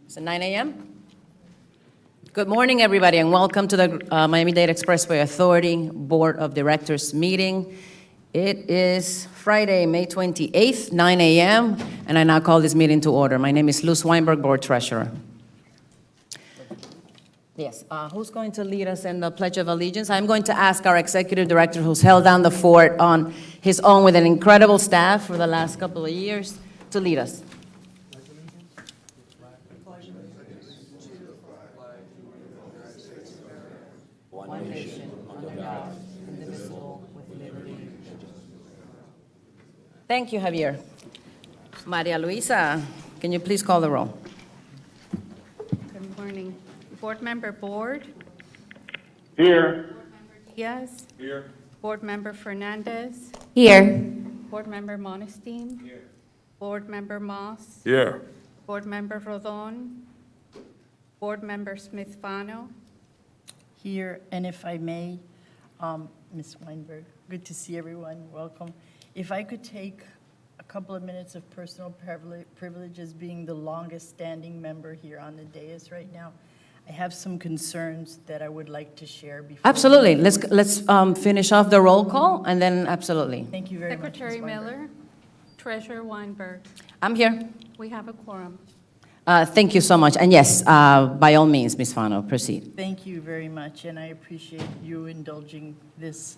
Is it 9 a.m.? Good morning, everybody, and welcome to the Miami-Dade Expressway Authority Board of Directors meeting. It is Friday, May 28th, 9 a.m., and I now call this meeting to order. My name is Luz Weinberg, Board Treasurer. Yes, who's going to lead us in the Pledge of Allegiance? I'm going to ask our Executive Director, who's held down the fort on his own with an incredible staff for the last couple of years, to lead us. One nation, under God, indivisible, with liberty and justice. Thank you, Javier. Maria Luisa, can you please call the roll? Good morning. Board Member Board. Here. Board Member Diaz. Here. Board Member Fernandez. Here. Board Member Monestime. Here. Board Member Moss. Here. Board Member Rodon. Board Member Smith Fano. Here, and if I may, Ms. Weinberg, good to see everyone, welcome. If I could take a couple of minutes of personal privilege as being the longest standing member here on the dais right now. I have some concerns that I would like to share before. Absolutely. Let's finish off the roll call, and then absolutely. Thank you very much, Secretary Ms. Weinberg. Miller. Treasurer Weinberg. I'm here. We have a quorum. Thank you so much. And yes, by all means, Ms. Fano, proceed. Thank you very much, and I appreciate you indulging this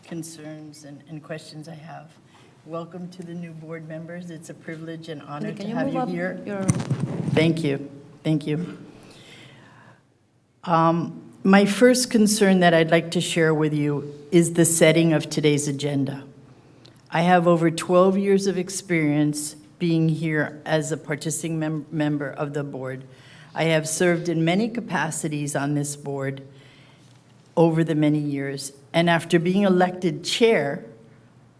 concerns and questions I have. Welcome to the new board members. It's a privilege and honor to have you here. Thank you. Thank you. My first concern that I'd like to share with you is the setting of today's agenda. I have over 12 years of experience being here as a participating member of the board. I have served in many capacities on this board over the many years, and after being elected chair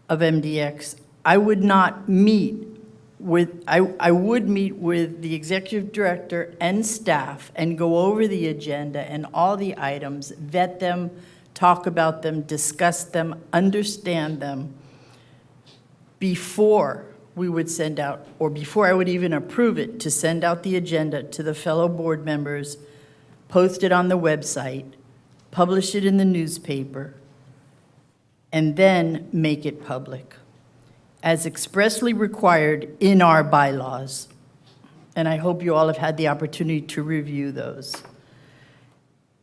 of MDX, I would meet with the executive director and staff and go over the agenda and all the items, vet them, talk about them, discuss them, understand them before we would send out, or before I would even approve it, to send out the agenda to the fellow board members, post it on the website, publish it in the newspaper, and then make it public, as expressly required in our bylaws. And I hope you all have had the opportunity to review those.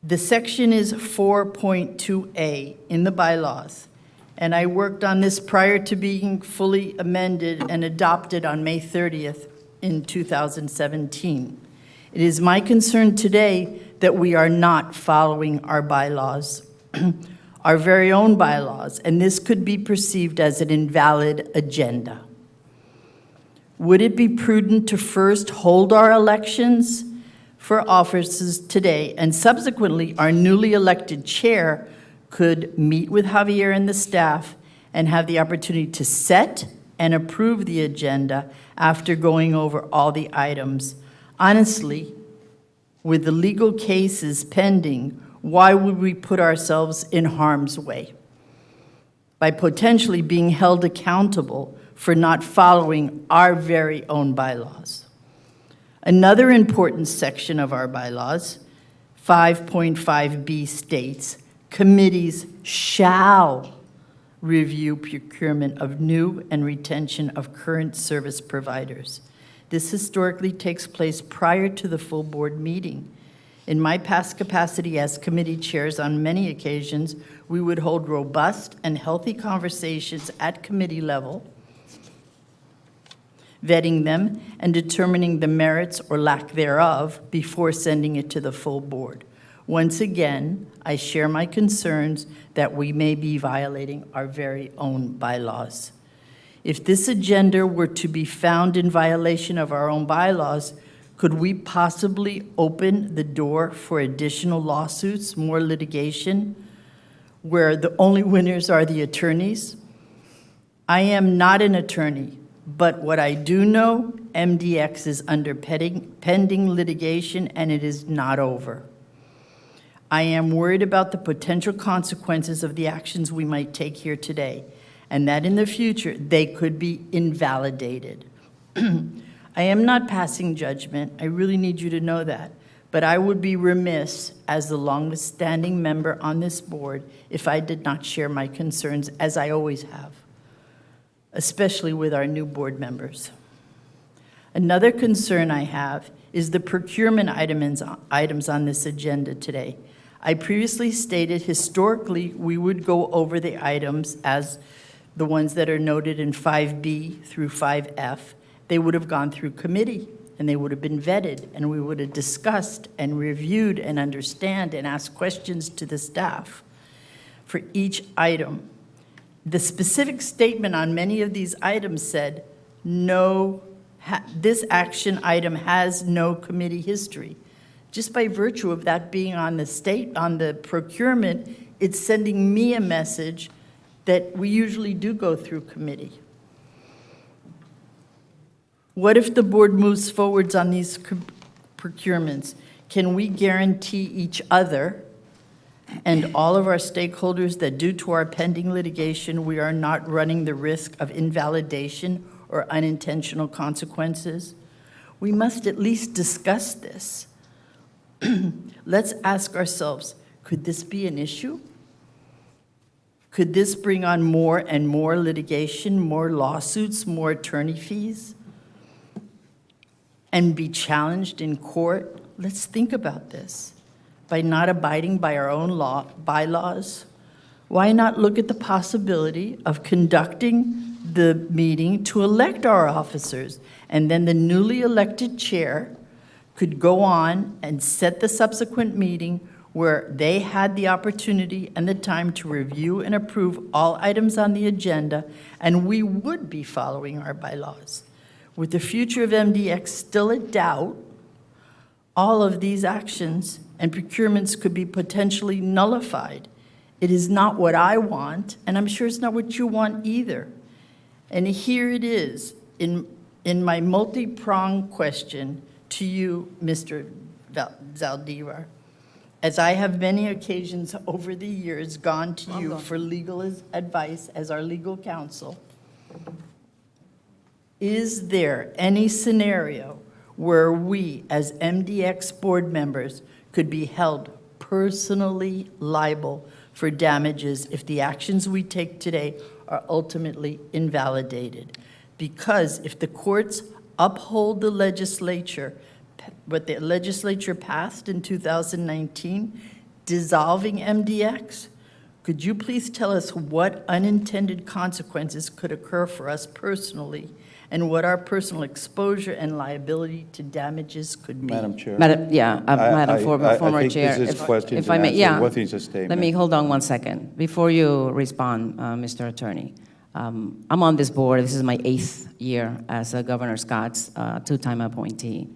The section is 4.2A in the bylaws, and I worked on this prior to being fully amended and adopted on May 30th in 2017. It is my concern today that we are not following our bylaws, our very own bylaws, and this could be perceived as an invalid agenda. Would it be prudent to first hold our elections for offices today, and subsequently our newly elected chair could meet with Javier and the staff and have the opportunity to set and approve the agenda after going over all the items? Honestly, with the legal cases pending, why would we put ourselves in harm's way by potentially being held accountable for not following our very own bylaws? Another important section of our bylaws, 5.5B, states, committees shall review procurement of new and retention of current service providers. This historically takes place prior to the full board meeting. In my past capacity as committee chairs, on many occasions, we would hold robust and healthy conversations at committee level, vetting them and determining the merits or lack thereof before sending it to the full board. Once again, I share my concerns that we may be violating our very own bylaws. If this agenda were to be found in violation of our own bylaws, could we possibly open the door for additional lawsuits, more litigation, where the only winners are the attorneys? I am not an attorney, but what I do know, MDX is under pending litigation, and it is not over. I am worried about the potential consequences of the actions we might take here today, and that in the future they could be invalidated. I am not passing judgment. I really need you to know that. But I would be remiss as the longest-standing member on this board if I did not share my concerns, as I always have, especially with our new board members. Another concern I have is the procurement items on this agenda today. I previously stated historically we would go over the items as the ones that are noted in 5B through 5F. They would have gone through committee, and they would have been vetted, and we would have discussed and reviewed and understand and asked questions to the staff for each item. The specific statement on many of these items said, this action item has no committee history. Just by virtue of that being on the procurement, it's sending me a message that we usually do go through committee. What if the board moves forwards on these procurements? Can we guarantee each other and all of our stakeholders that due to our pending litigation, we are not running the risk of invalidation or unintentional consequences? We must at least discuss this. Let's ask ourselves, could this be an issue? Could this bring on more and more litigation, more lawsuits, more attorney fees, and be challenged in court? Let's think about this. By not abiding by our own bylaws, why not look at the possibility of conducting the meeting to elect our officers, and then the newly elected chair could go on and set the subsequent meeting where they had the opportunity and the time to review and approve all items on the agenda, and we would be following our bylaws. With the future of MDX still a doubt, all of these actions and procurements could be potentially nullified. It is not what I want, and I'm sure it's not what you want either. And here it is, in my multi-pronged question to you, Mr. Zaldivar, as I have many occasions over the years gone to you for legal advice as our legal counsel, is there any scenario where we, as MDX board members, could be held personally liable for damages if the actions we take today are ultimately invalidated? Because if the courts uphold the legislature, what the legislature passed in 2019, dissolving MDX, could you please tell us what unintended consequences could occur for us personally, and what our personal exposure and liability to damages could be? Madam Chair. Madam former I think chair. this is questions if I and may, answers. yeah. What is a statement? Let me hold on one second. Before you respond, Mr. Attorney, I'm on this board. This is my 8th year as Governor Scott's two-time appointee.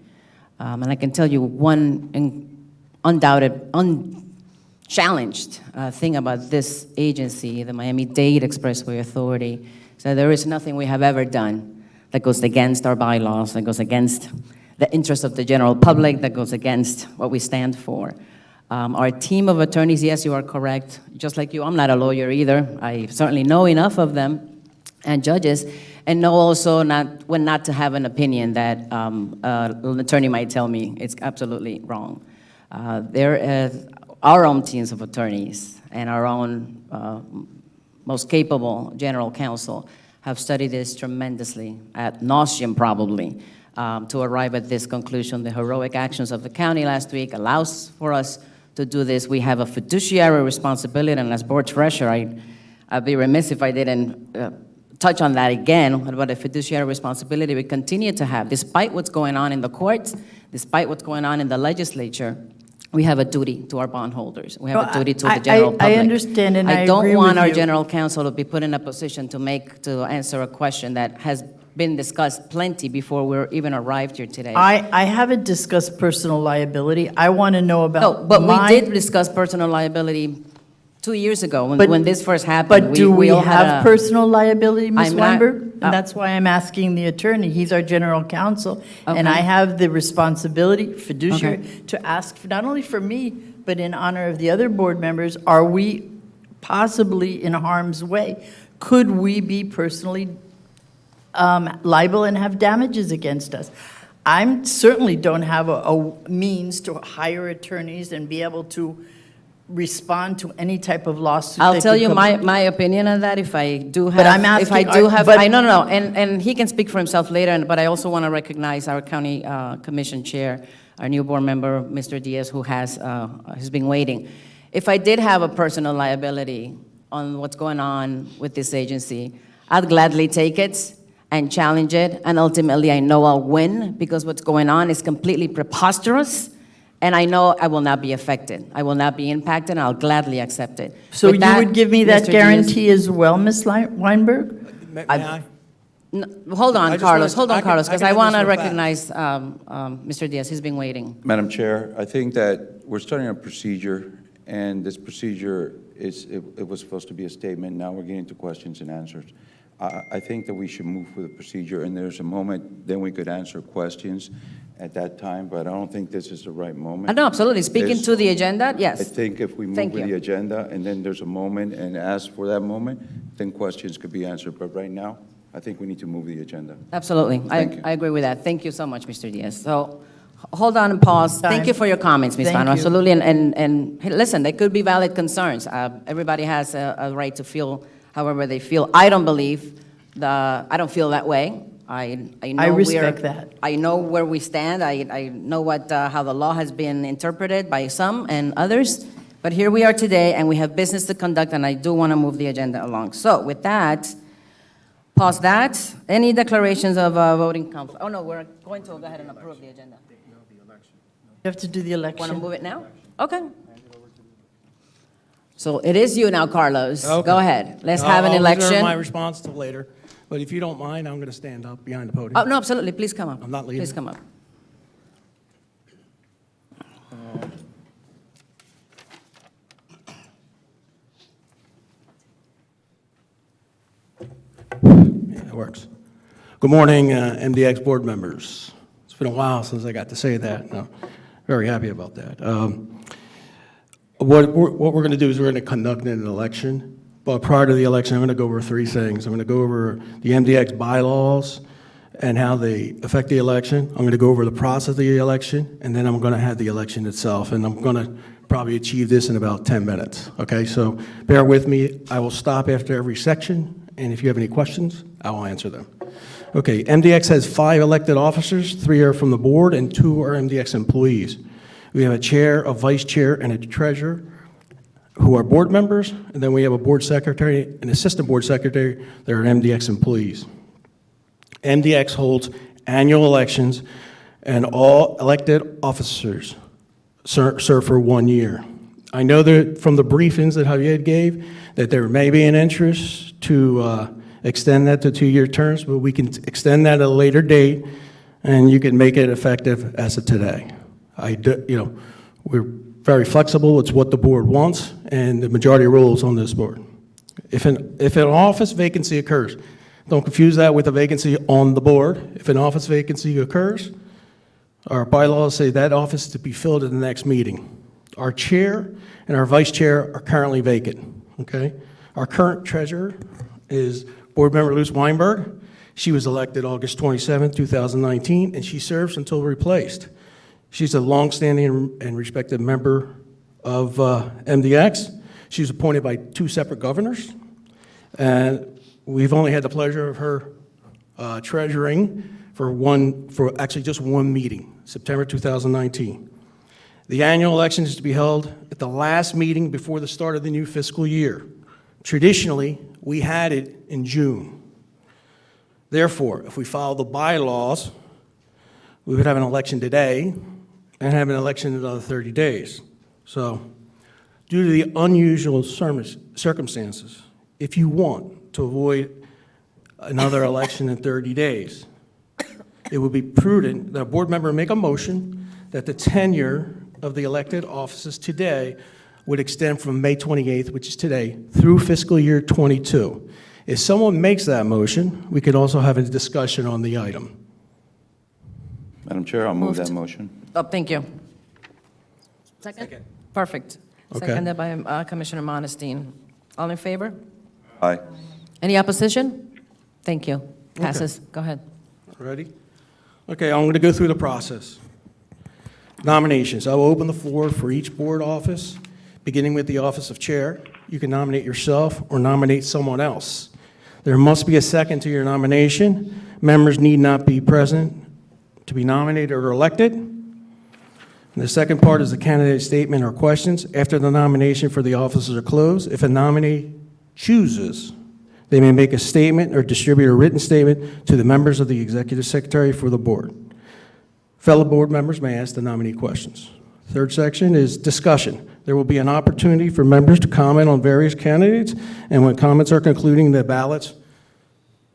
And I can tell you one undoubted, unchallenged thing about this agency, the Miami-Dade Expressway Authority, is that there is nothing we have ever done that goes against our bylaws, that goes against the interest of the general public, that goes against what we stand for. Our team of attorneys, yes, you are correct. Just like you, I'm not a lawyer either. I certainly know enough of them, and judges, and know also when not to have an opinion that an attorney might tell me it's absolutely wrong. There is our own teams of attorneys and our own most capable general counsel have studied this tremendously, ad nauseum probably, to arrive at this conclusion. The heroic actions of the county last week allows for us to do this. We have a fiduciary responsibility, and as board treasurer, I'd be remiss if I didn't touch on that again, about a fiduciary responsibility we continue to have. Despite what's going on in the courts, despite what's going on in the legislature, we have a duty to our bondholders. We have a duty to the general public. I understand, and I agree don't with want our you. general counsel to be put in a position to answer a question that has been discussed plenty before we're even arrived here today. I haven't discussed personal liability. I want to know about No, but my... we did discuss personal liability 2 years ago when this first happened. But do we all had have personal liability, Ms. I'm not- Weinberg? And that's why I'm asking the attorney. He's our general counsel. And I have the responsibility, fiduciary, to ask, not only for me, but in honor of the other board members, are we possibly in harm's way? Could we be personally liable and have damages against us? I certainly don't have a means to hire attorneys and be able to respond to any type of lawsuit. I'll that tell could you come- my opinion on that if I do have. But I'm If I asking, do have, but- no, and he can speak for himself later, but I also want to recognize our county commission chair, our new board member, Mr. Diaz, who has been waiting. If I did have a personal liability on what's going on with this agency, I'd gladly take it and challenge it, and ultimately I know I'll win because what's going on is completely preposterous, and I know I will not be affected. I will not be impacted, and I'll gladly accept it. So With you that, would give me that Mr. Diaz- guarantee as well, Ms. Weinberg? May I? No, hold I on, just Carlos, wanna- hold I on, can- Carlos, I because can I add want to this real fast. recognize Mr. Diaz. He's been waiting. Madam Chair, I think that we're starting a procedure, and this procedure it was supposed to be a statement, now we're getting to questions and answers. I think that we should move with the procedure, and there's a moment, then we could answer questions at that time, but I don't think this is the right moment. No, absolutely, speaking There's- to the agenda, I yes. think if we move Thank with you. the agenda, and then there's a moment, and ask for that moment, then questions could be answered, but right now, I think we need to move the agenda. Absolutely, Thank you. I agree with that. Thank you so much, Mr. Diaz. So, hold on and pause. Thank you for your comments, Ms. Thank Fano, you. absolutely, and hey, listen, they could be valid concerns. Everybody has a right to feel however they feel. I don't feel that way. I know I respect that. I know where we stand. I know how the law has been interpreted by some and others. But here we are today, and we have business to conduct, and I do want to move the agenda along. So with that, pause that. Any declarations of voting conflict? Oh, no, we're going to go ahead and approve the agenda. You have to do the Want to election. move it now? Okay. So it is you now, Carlos. Okay. Go ahead. Let's have an I'll reserve election. my response till later, but if you don't mind, I'm going to stand up behind the podium. Oh, no, absolutely. Please come up. I'm not leaving. Please come up. Yeah, it works. Good morning, MDX board members. It's been a while since I got to say that. and I'm very happy about that. What we're going to do is we're going to conduct an election. But prior to the election, I'm going to go over three things. I'm going to go over the MDX bylaws and how they affect the election. I'm going to go over the process of the election, and then I'm going to have the election itself. And I'm going to probably achieve this in about 10 minutes. Okay, so bear with me. I will stop after every section, and if you have any questions, I will answer them. Okay, MDX has 5 elected officers. 3 are from the board, and 2 are MDX employees. We have a chair, a vice chair, and a treasurer who are board members, and then we have a board secretary, an assistant board secretary that are MDX employees. MDX holds annual elections, and all elected officers serve for 1 year. I know that from the briefings that Javier gave, that there may be an interest to extend that to 2-year terms, but we can extend that at a later date, and you can make it effective as of today. We're very flexible. It's what the board wants, and the majority rules on this board. If an office vacancy occurs, don't confuse that with a vacancy on the board. If an office vacancy occurs, our bylaws say that office is to be filled at the next meeting. Our chair and our vice chair are currently vacant, okay? Our current treasurer is board member Luz Weinberg. She was elected August 27, 2019, and she serves until replaced. She's a longstanding and respected member of MDX. She was appointed by 2 separate governors, and we've only had the pleasure of her treasuring for actually just 1 meeting, September 2019. The annual election is to be held at the last meeting before the start of the new fiscal year. Traditionally, we had it in June. Therefore, if we follow the bylaws, we would have an election today and have an election in another 30 days. So, due to the unusual circumstances, if you want to avoid another election in 30 days, it would be prudent that a board member make a motion that the tenure of the elected offices today would extend from May 28th, which is today, through fiscal year 22. If someone makes that motion, we could also have a discussion on the item. Madam Chair, I'll move Moved. that motion. Oh, thank you. Second? Perfect. Okay. Seconded by Commissioner Monestime. All in favor? Aye. Any opposition? Thank you. Passes. Go ahead. Ready? Okay, I'm going to go through the process. Nominations. I will open the floor for each board office, beginning with the office of chair. You can nominate yourself or nominate someone else. There must be a second to your nomination. Members need not be present to be nominated or elected. And the second part is the candidate statement or questions. After the nomination for the offices are closed, if a nominee chooses, they may make a statement or distribute a written statement to the members of the executive secretary for the board. Fellow board members may ask the nominee questions. Third section is discussion. There will be an opportunity for members to comment on various candidates, and when comments are concluding the ballots,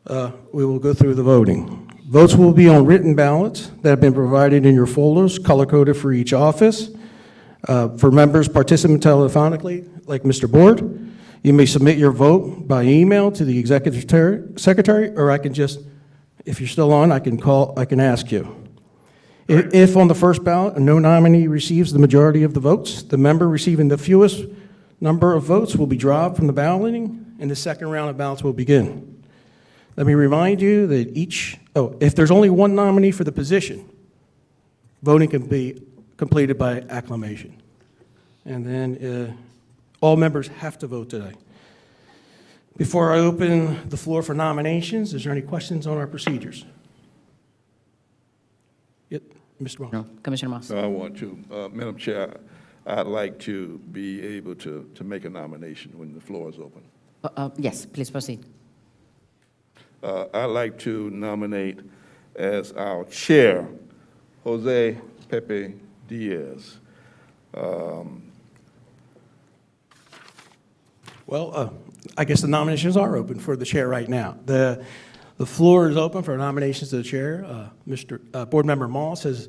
we will go through the voting. Votes will be on written ballots that have been provided in your folders, color-coded for each office. For members participating telephonically, like Mr. Board, you may submit your vote by email to the executive secretary, or I can just, if you're still on, I can ask you. If on the first ballot, no nominee receives the majority of the votes, the member receiving the fewest number of votes will be dropped from the balloting, and the second round of ballots will begin. Let me remind you that if there's only one nominee for the position, voting can be completed by acclamation. And then all members have to vote today. Before I open the floor for nominations, is there any questions on our procedures? Yep, Mr. Moss. No, Commissioner Moss. I want to, Madam Chair, I'd like to be able to make a nomination when the floor is open. Yes, please proceed. I'd like to nominate as our chair, Jose Pepe Diaz. Well, I guess the nominations are open for the chair right now. The floor is open for nominations to the chair. Board Member Moss has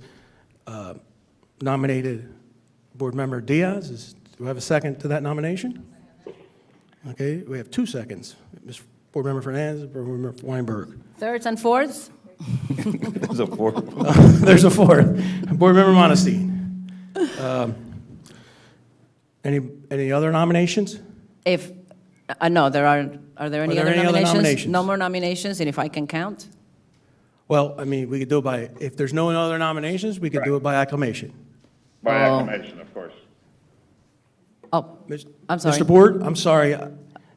nominated Board Member Diaz. Do we have a second to that nomination? Okay, we have 2 seconds. Board Member Fernandez, Board Member Weinberg. Thirds and fourths? There's a fourth. There's a fourth. Board Member Monestime. Any other nominations? If, no, there are there any Are there other any other nominations? nominations? No more nominations, and if I can count? Well, I mean, we could do it by, if there's no other nominations, we could do it by acclamation. By Oh. acclamation, of course. Oh, Mis- I'm sorry. Mr. Board, I'm sorry.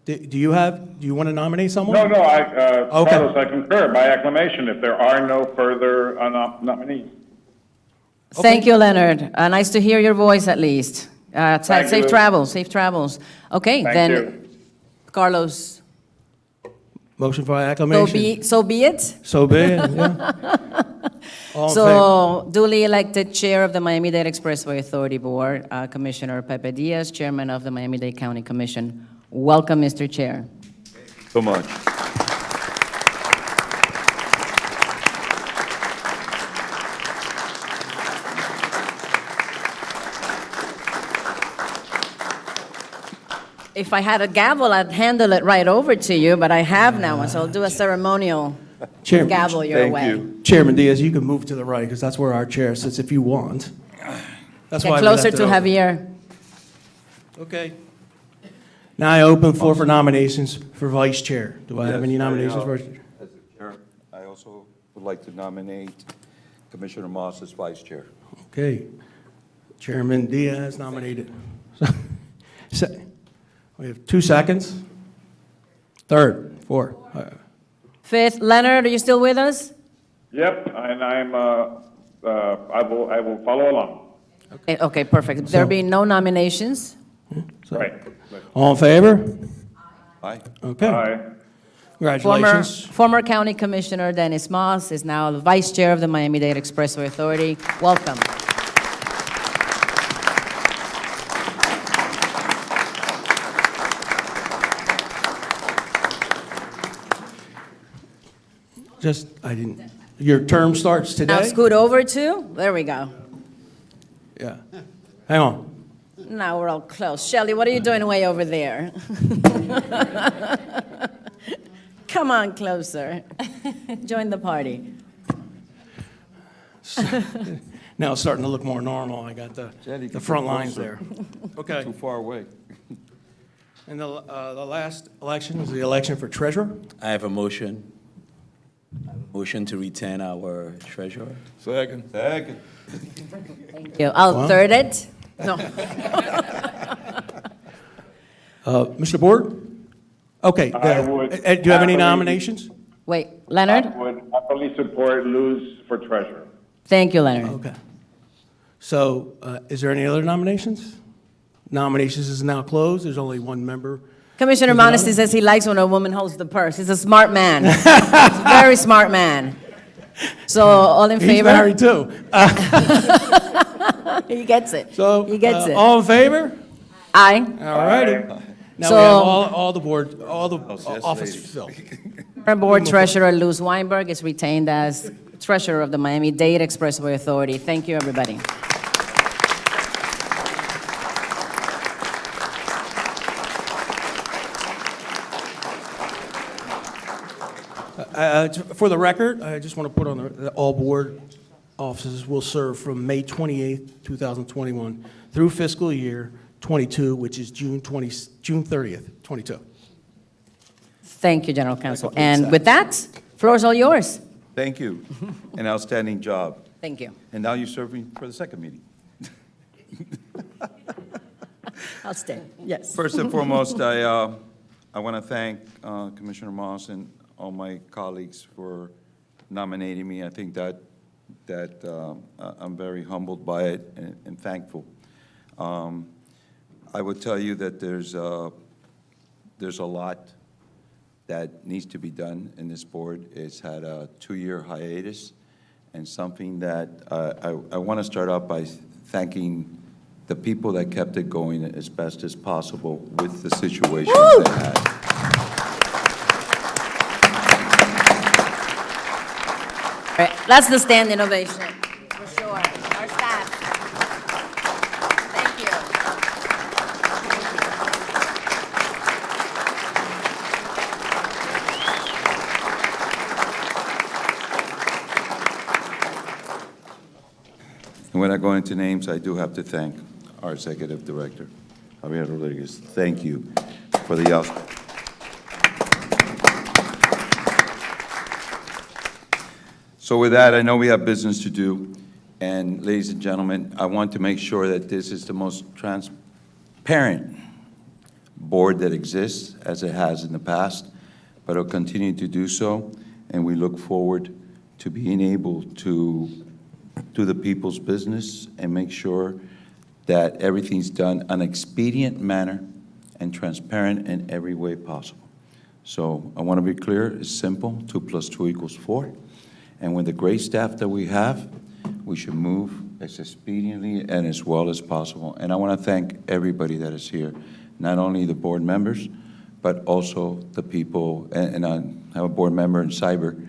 Do you want to nominate someone? No, Okay. Carlos, I concur by acclamation if there are no further nominees. Thank you, Leonard. Nice to hear your voice at least. Thank Safe you. travels, safe travels. Okay, Thank then, you. Carlos, Motion for acclamation. so be it. So be it, yeah. All in favor? So duly elected Chair of the Miami-Dade Expressway Authority Board, Commissioner Pepe Diaz, Chairman of the Miami-Dade County Commission. Welcome, Mr. Chair. So much. If I had a gavel, I'd handle it right over to you, but I have now, so I'll do a ceremonial Chairman- gavel your Thank way. you. Chairman Diaz, you can move to the right, because that's where our chair sits if you want. That's why Get we left closer it to open. Javier. Okay. Now I open floor for nominations for vice chair. Do I have any Yes, nominations for? As the chair, I also would like to nominate Commissioner Moss as vice chair. Okay. Chairman Diaz nominated. We have 2 seconds. Third, fourth. Fifth, Leonard, are you still with us? Yep, and I will follow along. Okay, perfect. There being no nominations, Right. All in favor? Aye. Okay. Aye. Congratulations. former County Commissioner Dennis Moss is now the Vice Chair of the Miami-Dade Expressway Authority. Welcome. Your term starts Now today? scoot over to, there we go. Yeah. Hang on. Now we're all close. Shelly, what are you doing way over there? Come on closer. Join the party. Now it's starting to look more normal. I got the front lines there. Okay. Too far away. And the last election is the election for treasurer. I have a motion. Motion to retain our treasurer. Second. Second. Thank you. I'll third it. No. Mr. Board? Okay. I would do you have any happily- nominations? Wait, I Leonard? would happily support Luz for treasurer. Thank you, Leonard. Okay. So, is there any other nominations? Nominations is now closed. There's only one member. Commissioner Is it on Monestime it? says he likes when a woman holds the purse. He's a smart man. He's a very smart man. So, all in He's favor? married too. He gets it. So, He gets it. all in favor? Aye. All righty. Now So- we have all the board, all the yes, office ladies. filled. Current Board Treasurer Luz Weinberg is retained as Treasurer of the Miami-Dade Expressway Authority. Thank you, everybody. For the record, I just want to put on that all board offices will serve from May 28th, 2021 through fiscal year 22, which is June 30th, 22. Thank you, General Counsel. And with that, floor is all yours. Thank you. An outstanding job. Thank you. And now you're serving for the second meeting. I'll stay. Yes. First and foremost, I want to thank Commissioner Moss and all my colleagues for nominating me. I think that I'm very humbled by it and thankful. I would tell you that there's a lot that needs to be done in this board. It's had a 2-year hiatus, and something that I want to start off by thanking the people that kept it going as best as possible with the situations they had. All right, that's the standing ovation, for sure. Our staff. Thank you. And when I go into names, I do have to thank our executive director, Javier Rodriguez. Thank you for the out. So with that, I know we have business to do, and ladies and gentlemen, I want to make sure that this is the most transparent board that exists, as it has in the past, but it'll continue to do so, and we look forward to being able to do the people's business and make sure that everything's done in an expedient manner and transparent in every way possible. So I want to be clear, it's simple, 2 + 2 = 4. And with the great staff that we have, we should move as expediently and as well as possible. And I want to thank everybody that is here, not only the board members, but also the people, and I have a board member in cyber,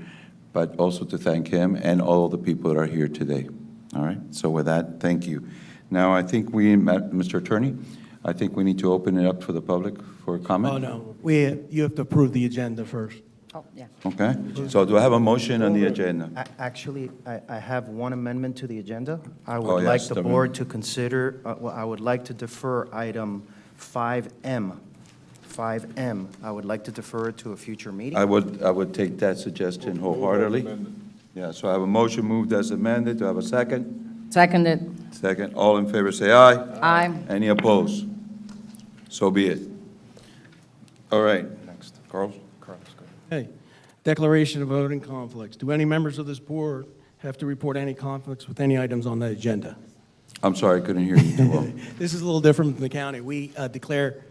but also to thank him and all the people that are here today. All right, so with that, thank you. Now, I think Mr. Attorney, I think we need to open it up for the public for comment. Oh, no, you have to approve the agenda first. Oh, yeah. Okay, so do I have a motion on the agenda? Actually, I have one amendment to the agenda. I Oh, would like yes, the the board to consider, well, I would like to defer item 5M. 5M, I would like to defer it to a future meeting. I would take that suggestion wholeheartedly. Yeah, so I have a motion moved as amended. Do I have a second? Seconded. Second. All in favor, say aye. Aye. Any opposed? So be it. All right. Next. Carlos? Carlos, go ahead. Hey, declaration of voting conflicts. Do any members of this board have to report any conflicts with any items on the agenda? I'm sorry, I couldn't hear you too well. This is a little different from the county. We declare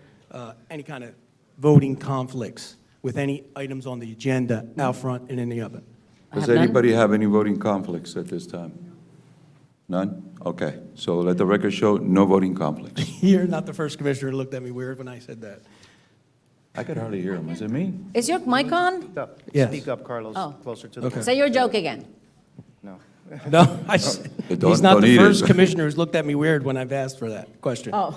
any kind of voting conflicts with any items on the agenda out front and in the oven. Does have none. anybody have any voting conflicts at this time? None? Okay, so let the record show, no voting conflicts. You're not the first commissioner who looked at me weird when I said that. I could hardly hear him. Is it me? Is your mic on? Speak up. Yes. Speak up, Carlos, Oh. closer to the Okay. mic. Say your joke again. No. No, Don't- he's not don't the eat it. first commissioner who's looked at me weird when I've asked for that question. Oh.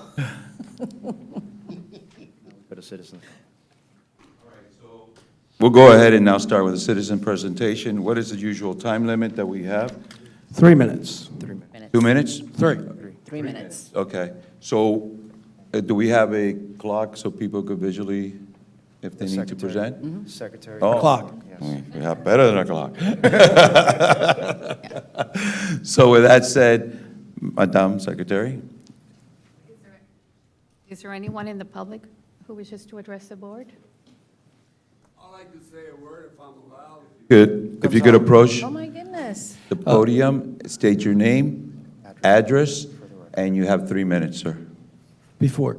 For the citizens. We'll go ahead and now start with the citizen presentation. What is the usual time limit that we have? 3 minutes. 2 minutes? 3. 3 minutes. Okay, so do we have a clock so people could visually if they need to present? Secretary. Oh. Clock. We have better than a clock. So with that said, Madam Secretary? Is there anyone in the public who wishes to address the board? I'd like to say a word if I'm allowed. Good. If you could approach Oh, my goodness. the podium, state your name, address, and you have 3 minutes, sir. Before,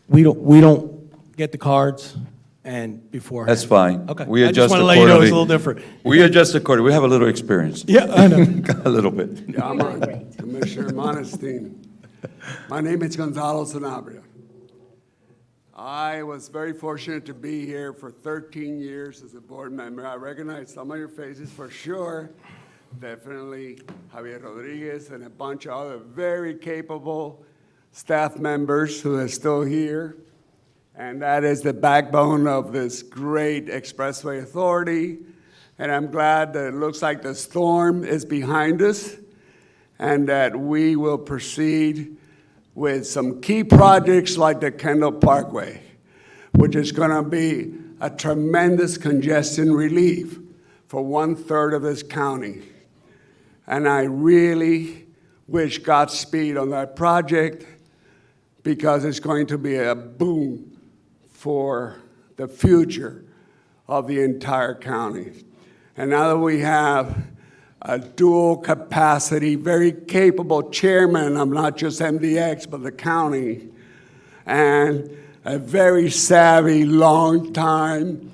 we don't get the cards and before. That's fine. Okay. We I just adjust want to let you know it's a little accordingly. different. We adjust accordingly. We have a little experience. Yeah, I know. A little bit. Yeah, I'm on. Commissioner Monestime. My name is Gonzalo Sanabria. I was very fortunate to be here for 13 years as a board member. I recognize some of your faces for sure. Definitely Javier Rodriguez and a bunch of other very capable staff members who are still here. And that is the backbone of this great Expressway Authority. And I'm glad that it looks like the storm is behind us and that we will proceed with some key projects like the Kendall Parkway, which is going to be a tremendous congestion relief for 1/3 of this county. And I really wish Godspeed on that project because it's going to be a boom for the future of the entire county. And now that we have a dual capacity, very capable chairman of not just MDX, but the county, and a very savvy, long-time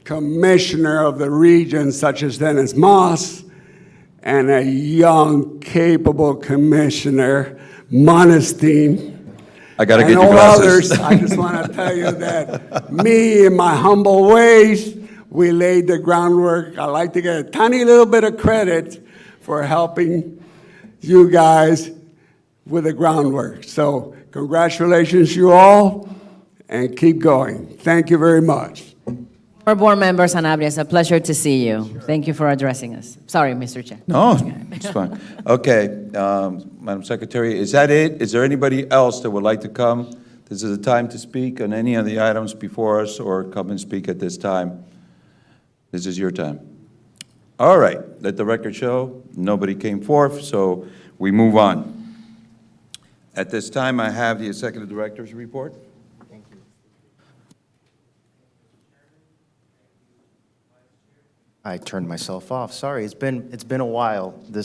commissioner of the region, such as Dennis Moss, and a young, capable commissioner, Monestime, I got to get and your all glasses. others. I just want to tell you that me, in my humble ways, we laid the groundwork. I like to get a tiny little bit of credit for helping you guys with the groundwork. So congratulations, you all, and keep going. Thank you very much. Our board member, Sanabria, it's a pleasure to see you. Thank you for addressing us. Sorry, Mr. Chair. No, it's fine. Okay, Madam Secretary, is that it? Is there anybody else that would like to come? This is the time to speak on any of the items before us or come and speak at this time. This is your time. All right, let the record show nobody came forth, so we move on. At this time, I have the Executive Director's report. I turned myself off. Sorry, it's been a while. It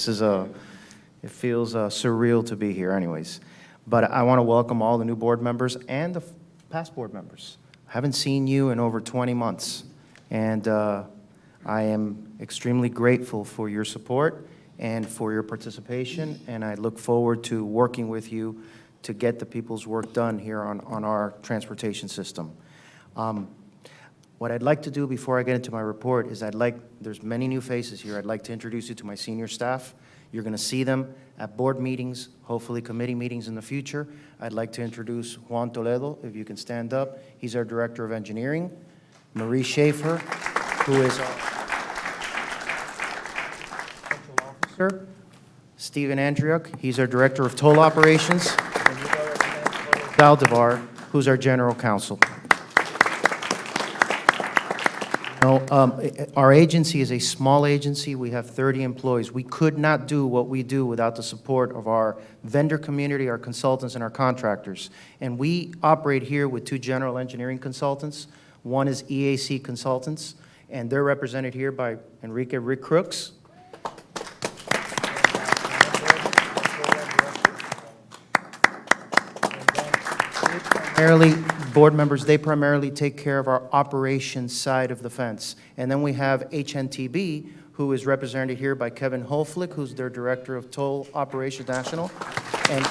feels surreal to be here anyways. But I want to welcome all the new board members and the past board members. I haven't seen you in over 20 months. And I am extremely grateful for your support and for your participation. And I look forward to working with you to get the people's work done here on our transportation system. What I'd like to do before I get into my report is there's many new faces here. I'd like to introduce you to my senior staff. You're going to see them at board meetings, hopefully committee meetings in the future. I'd like to introduce Juan Toledo, if you can stand up. He's our Director of Engineering. Marie Schaefer, who is our Central Officer. Stephen Andriuk, he's our Director of Toll Operations. And Zaldivar, who's our General Counsel. Our agency is a small agency. We have 30 employees. We could not do what we do without the support of our vendor community, our consultants, and our contractors. And we operate here with 2 general engineering consultants. One is EAC Consultants, and they're represented here by Enrique Rick Crooks. Board members, they primarily take care of our operations side of the fence. And then we have HNTB, who is represented here by Kevin Holflick, who's their Director of Toll Operations National. And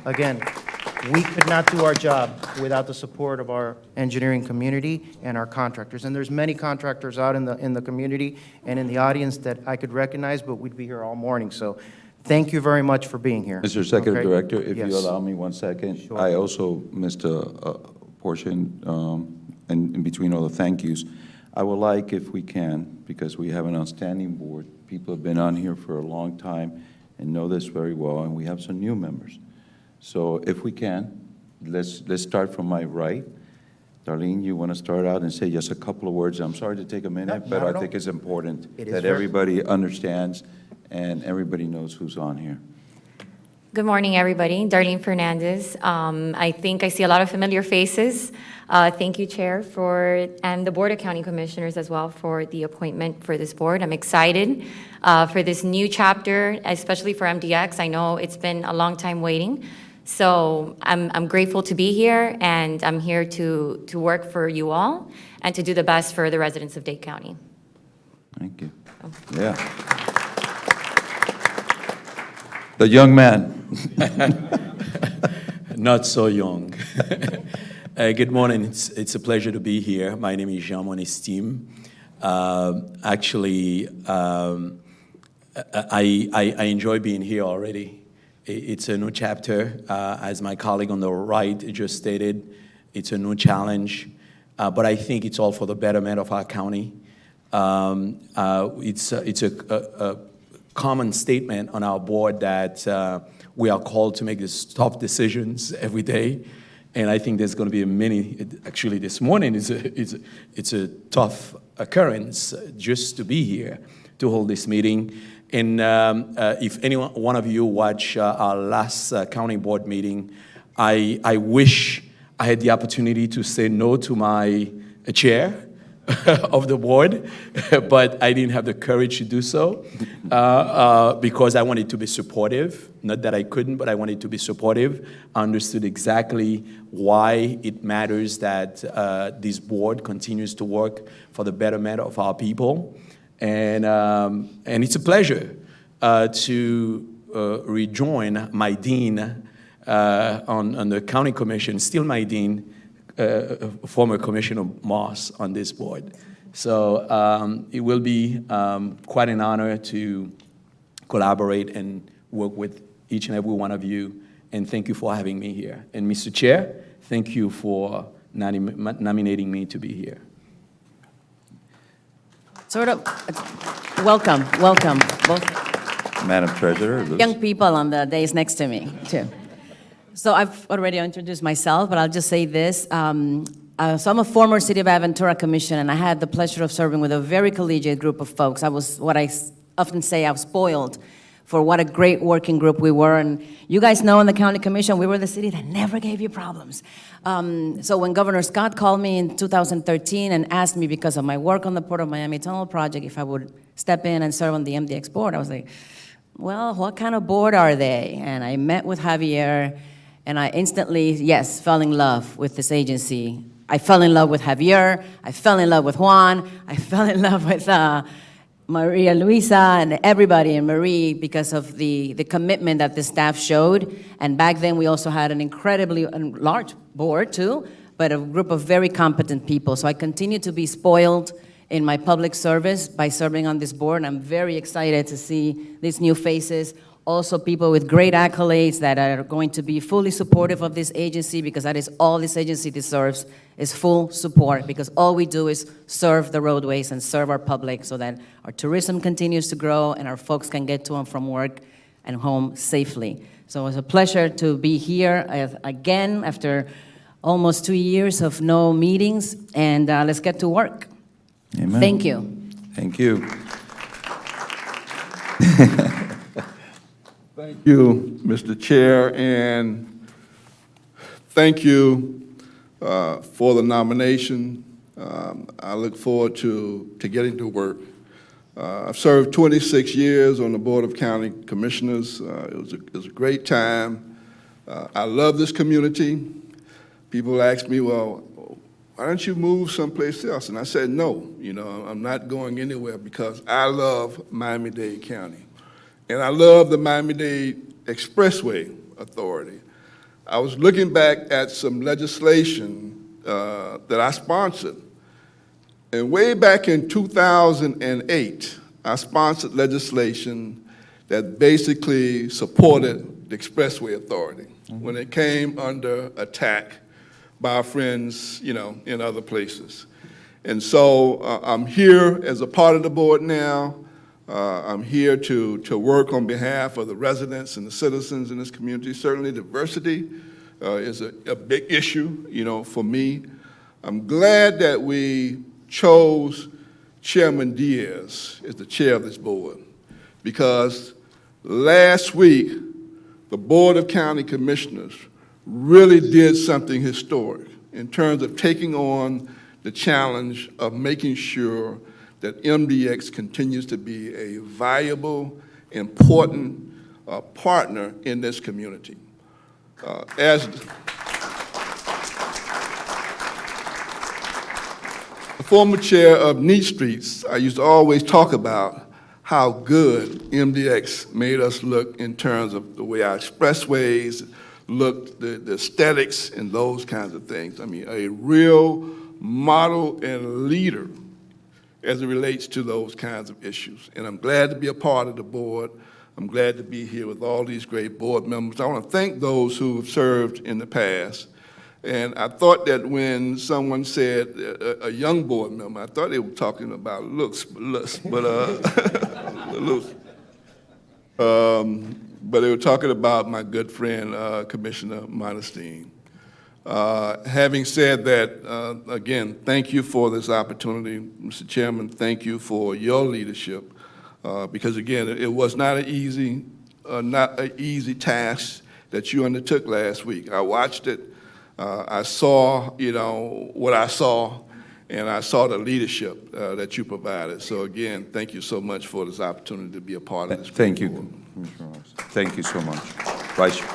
again, we could not do our job without the support of our engineering community and our contractors. And there's many contractors out in the community and in the audience that I could recognize, but we'd be here all morning. So thank you very much for being here. Mr. Executive Okay? Director, if Yes. you allow me 1 second. Sure. I also missed a portion in between all the thank yous. I would like, if we can, because we have an outstanding board, people have been on here for a long time and know this very well, and we have some new members. So if we can, let's start from my right. Darlene, you want to start out and say just a couple of words? I'm sorry to take a minute, No, but not I at think all. it's important It is that very- everybody understands and everybody knows who's on here. Good morning, everybody. Darlene Fernandez. I think I see a lot of familiar faces. Thank you, Chair, and the Board of County Commissioners as well for the appointment for this board. I'm excited for this new chapter, especially for MDX. I know it's been a long time waiting. So I'm grateful to be here, and I'm here to work for you all and to do the best for the residents of Dade County. Thank you. Yeah. The young man. Not so young. Good morning. It's a pleasure to be here. My name is Jean Monestime. I enjoy being here already. It's a new chapter. As my colleague on the right just stated, it's a new challenge. But I think it's all for the betterment of our county. It's a common statement on our board that we are called to make these tough decisions every day. And I think there's going to be actually this morning it's a tough occurrence just to be here to hold this meeting. And if one of you watch our last county board meeting, I wish I had the opportunity to say no to my chair of the board, but I didn't have the courage to do so because I wanted to be supportive. Not that I couldn't, but I wanted to be supportive. I understood exactly why it matters that this board continues to work for the betterment of our people. And it's a pleasure to rejoin my dean on the county commission, still my dean, former Commissioner Moss on this board. So it will be quite an honor to collaborate and work with each and every one of you. And thank you for having me here. And Mr. Chair, thank you for nominating me to be here. Welcome. Both Madam Treasurer. Luz. young people on the days next to me, too. So I've already introduced myself, but I'll just say this. So I'm a former City of Aventura Commission, and I had the pleasure of serving with a very collegiate group of folks. I was, what I often say, I was spoiled for what a great working group we were. And you guys know in the County Commission, we were the city that never gave you problems. So when Governor Scott called me in 2013 and asked me, because of my work on the Port of Miami Tunnel project, if I would step in and serve on the MDX board, I was like, well, what kind of board are they? And I met with Javier, and I instantly, yes, fell in love with this agency. I fell in love with Javier, I fell in love with Juan, I fell in love with Maria Luisa and everybody, and Marie, because of the commitment that the staff showed. And back then, we also had an incredibly large board, too, but a group of very competent people. So I continue to be spoiled in my public service by serving on this board, and I'm very excited to see these new faces. Also, people with great accolades that are going to be fully supportive of this agency, because that is all this agency deserves, is full support, because all we do is serve the roadways and serve our public so that our tourism continues to grow and our folks can get to and from work and home safely. So it was a pleasure to be here again after almost 2 years of no meetings, and let's get to work. Amen. Thank you. Thank you. Thank you, Mr. Chair, and thank you for the nomination. I look forward to getting to work. I've served 26 years on the Board of County Commissioners. It was a great time. I love this community. People ask me, well, why don't you move someplace else? And I said, no, I'm not going anywhere because I love Miami-Dade County. And I love the Miami-Dade Expressway Authority. I was looking back at some legislation that I sponsored. And way back in 2008, I sponsored legislation that basically supported the Expressway Authority when it came under attack by our friends, in other places. And so I'm here as a part of the board now. I'm here to work on behalf of the residents and the citizens in this community. Certainly diversity is a big issue, for me. I'm glad that we chose Chairman Diaz as the chair of this board, because last week, the Board of County Commissioners really did something historic in terms of taking on the challenge of making sure that MDX continues to be a valuable, important partner in this community. As the former chair of Neat Streets, I used to always talk about how good MDX made us look in terms of the way our expressways looked, the aesthetics and those kinds of things. I mean, a real model and leader as it relates to those kinds of issues. And I'm glad to be a part of the board. I'm glad to be here with all these great board members. I want to thank those who have served in the past. And I thought that when someone said a young board member, I thought they were talking about looks, but Luz. But they were talking about my good friend, Commissioner Monestime. Having said that, again, thank you for this opportunity. Mr. Chairman, thank you for your leadership. Because again, it was not an easy task that you undertook last week. I watched it. I saw, what I saw, and I saw the leadership that you provided. So again, thank you so much for this opportunity to be a part of this. Thank you, Commissioner Ross. Thank you so much. Vice Chair.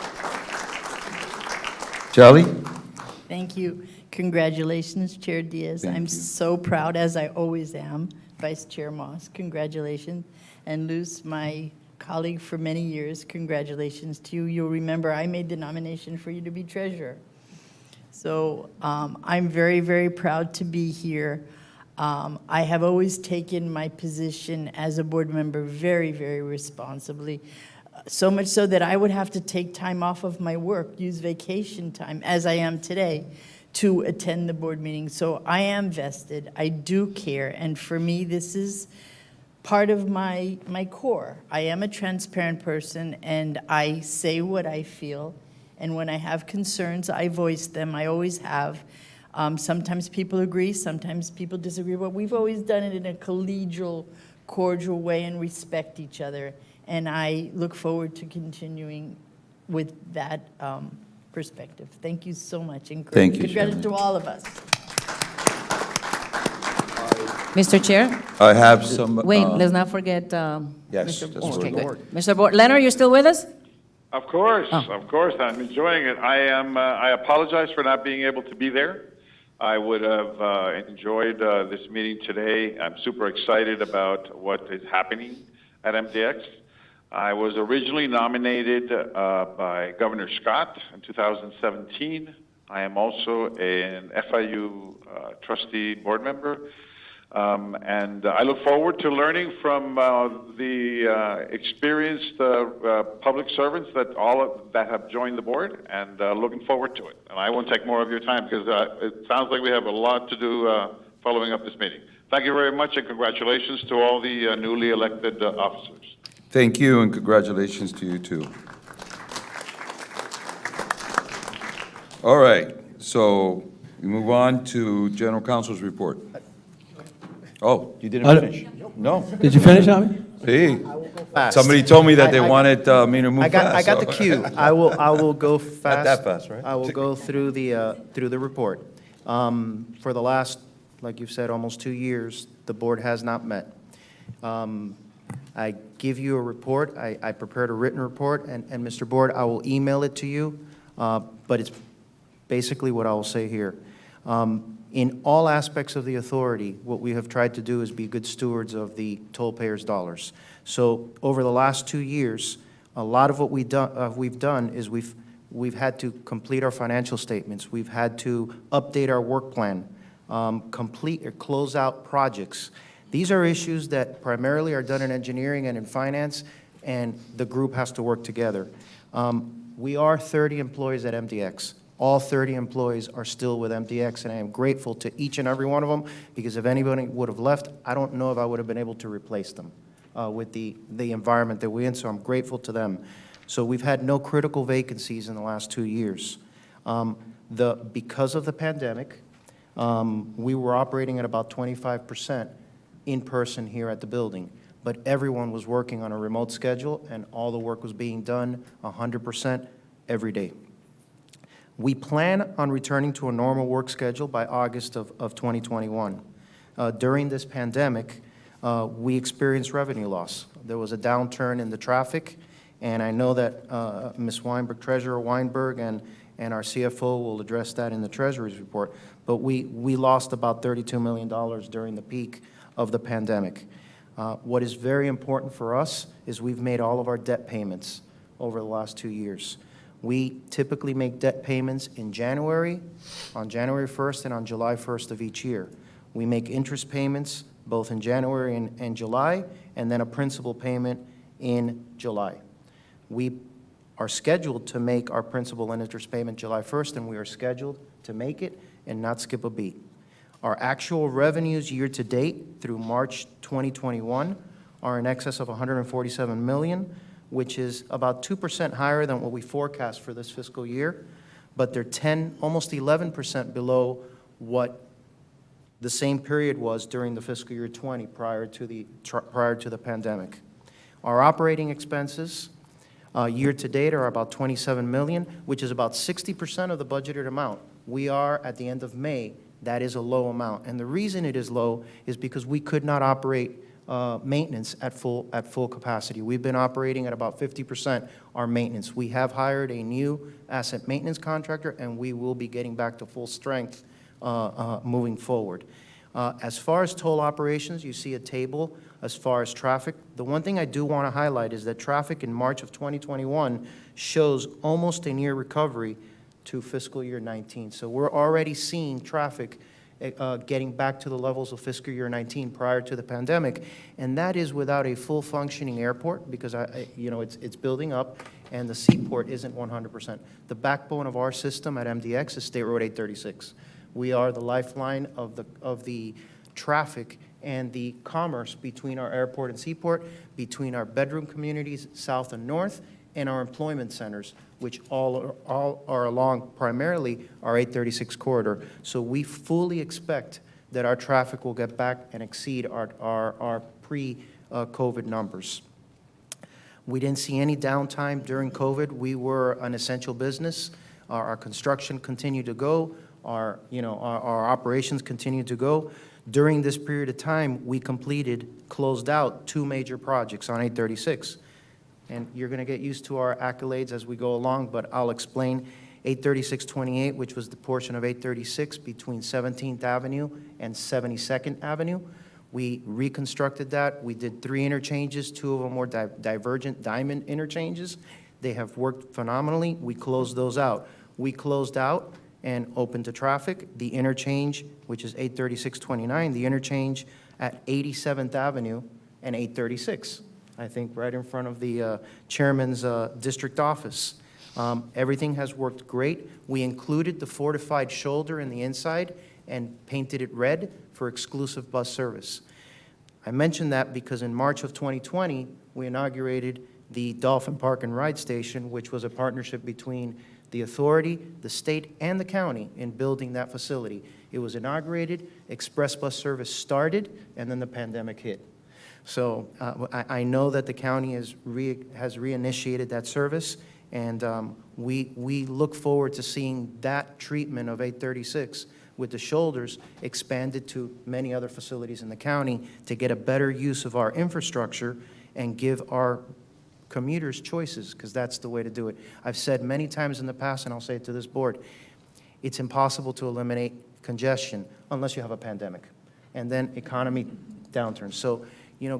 Shelly? Thank you. Congratulations, Chair Diaz. Thank I'm you. so proud, as I always am. Vice Chair Moss, congratulations. And Luz, my colleague for many years, congratulations to you. You'll remember I made the nomination for you to be treasurer. So I'm very, very proud to be here. I have always taken my position as a board member very, very responsibly, so much so that I would have to take time off of my work, use vacation time, as I am today, to attend the board meeting. So I am vested, I do care, and for me, this is part of my core. I am a transparent person, and I say what I feel, and when I have concerns, I voice them. I always have. Sometimes people agree, sometimes people disagree, but we've always done it in a collegial, cordial way and respect each other, and I look forward to continuing with that perspective. Thank you so much. And Thank you, congrats Shelley. to all of us. Mr. Chair? I have some. Wait, let's not forget Yes, Mr. that's Okay, Board. good. Mr. Board, Leonard, you still with us? Of course, Oh. of course, I'm enjoying it. I apologize for not being able to be there. I would have enjoyed this meeting today. I'm super excited about what is happening at MDX. I was originally nominated by Governor Scott in 2017. I am also an FIU trustee board member. And I look forward to learning from the experienced public servants that have joined the board, and looking forward to it. And I won't take more of your time because it sounds like we have a lot to do following up this meeting. Thank you very much, and congratulations to all the newly elected officers. Thank you, and congratulations to you, too. All right, so we move on to General Counsel's report. Oh, you didn't finish? No. Did you finish, Javi? Hey, Fast. somebody told me that they wanted me to move I fast. got the so- cue. I will go fast. that fast, right? I will go through the report. For the last, like you've said, almost 2 years, the board has not met. I give you a report. I prepared a written report, and Mr. Board, I will email it to you, but it's basically what I will say here. In all aspects of the authority, what we have tried to do is be good stewards of the toll payers' dollars. So over the last 2 years, a lot of what we've done is we've had to complete our financial statements. We've had to update our work plan, complete or close out projects. These are issues that primarily are done in engineering and in finance, and the group has to work together. We are 30 employees at MDX. All 30 employees are still with MDX, and I am grateful to each and every one of them, because if anybody would have left, I don't know if I would have been able to replace them with the environment that we're in, so I'm grateful to them. So we've had no critical vacancies in the last 2 years. Because of the pandemic, we were operating at about 25% in person here at the building, but everyone was working on a remote schedule, and all the work was being done 100% every day. We plan on returning to a normal work schedule by August of 2021. During this pandemic, we experienced revenue loss. There was a downturn in the traffic, and I know that Ms. Weinberg, Treasurer Weinberg, and our CFO will address that in the Treasury's report, but we lost about $32 million during the peak of the pandemic. What is very important for us is we've made all of our debt payments over the last 2 years. We typically make debt payments in January, on January 1st, and on July 1st of each year. We make interest payments both in January and July, and then a principal payment in July. We are scheduled to make our principal and interest payment July 1st, and we are scheduled to make it and not skip a beat. Our actual revenues year-to-date through March 2021 are in excess of $147 million, which is about 2% higher than what we forecast for this fiscal year, but they're almost 11% below what the same period was during the fiscal year 20 prior to the pandemic. Our operating expenses year-to-date are about $27 million, which is about 60% of the budgeted amount. We are, at the end of May, that is a low amount. And the reason it is low is because we could not operate maintenance at full capacity. We've been operating at about 50% our maintenance. We have hired a new asset maintenance contractor, and we will be getting back to full strength moving forward. As far as toll operations, you see a table as far as traffic. The one thing I do want to highlight is that traffic in March of 2021 shows almost a near recovery to fiscal year 19. So we're already seeing traffic getting back to the levels of fiscal year 19 prior to the pandemic, and that is without a full functioning airport, because it's building up, and the seaport isn't 100%. The backbone of our system at MDX is State Road 836. We are the lifeline of the traffic and the commerce between our airport and seaport, between our bedroom communities south and north, and our employment centers, which all are along primarily our 836 corridor. So we fully expect that our traffic will get back and exceed our pre-COVID numbers. We didn't see any downtime during COVID. We were an essential business. Our construction continued to go. Our operations continued to go. During this period of time, we closed out 2 major projects on 836. And you're going to get used to our accolades as we go along, but I'll explain. 836-28, which was the portion of 836 between 17th Avenue and 72nd Avenue. We reconstructed that. We did 3 interchanges. 2 of them were divergent diamond interchanges. They have worked phenomenally. We closed those out. We closed out and open to traffic the interchange, which is 836-29, the interchange at 87th Avenue and 836, I think right in front of the chairman's district office. Everything has worked great. We included the fortified shoulder in the inside and painted it red for exclusive bus service. I mention that because in March of 2020, we inaugurated the Dolphin Park and Ride Station, which was a partnership between the authority, the state, and the county in building that facility. It was inaugurated, express bus service started, and then the pandemic hit. So I know that the county has reinitiated that service, and we look forward to seeing that treatment of 836 with the shoulders expanded to many other facilities in the county to get a better use of our infrastructure and give our commuters choices, because that's the way to do it. I've said many times in the past, and I'll say it to this board, it's impossible to eliminate congestion unless you have a pandemic, and then economy downturns. So,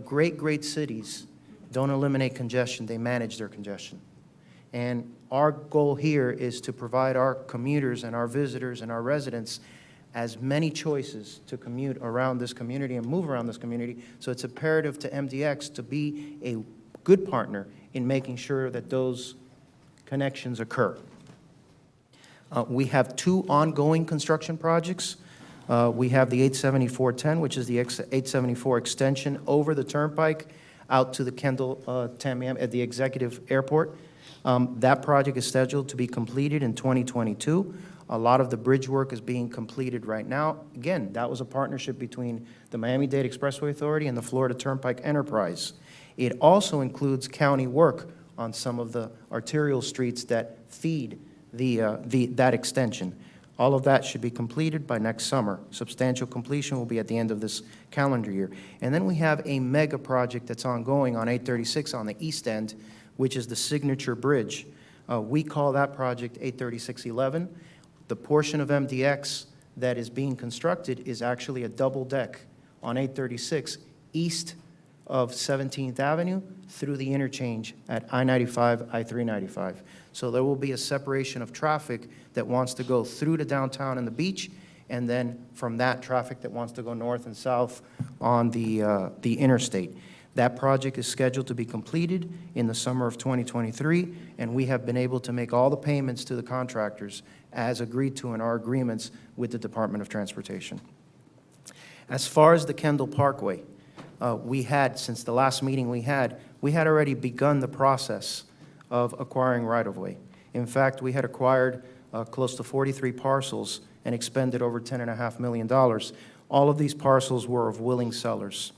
great cities don't eliminate congestion, they manage their congestion. And our goal here is to provide our commuters and our visitors and our residents as many choices to commute around this community and move around this community. So it's imperative to MDX to be a good partner in making sure that those connections occur. We have 2 ongoing construction projects. We have the 874-10, which is the 874 extension over the turnpike out to the Kendall Tamiami at the Executive Airport. That project is scheduled to be completed in 2022. A lot of the bridge work is being completed right now. Again, that was a partnership between the Miami-Dade Expressway Authority and the Florida Turnpike Enterprise. It also includes county work on some of the arterial streets that feed that extension. All of that should be completed by next summer. Substantial completion will be at the end of this calendar year. And then we have a mega project that's ongoing on 836 on the east end, which is the Signature Bridge. We call that project 83611. The portion of MDX that is being constructed is actually a double deck on 836 east of 17th Avenue through the interchange at I-95, I-395. So there will be a separation of traffic that wants to go through to downtown and the beach, and then from that, traffic that wants to go north and south on the interstate. That project is scheduled to be completed in the summer of 2023, and we have been able to make all the payments to the contractors as agreed to in our agreements with the Department of Transportation. As far as the Kendall Parkway, we had, since the last meeting we had already begun the process of acquiring right-of-way. In fact, we had acquired close to 43 parcels and expended over $10.5 million. All of these parcels were of willing sellers.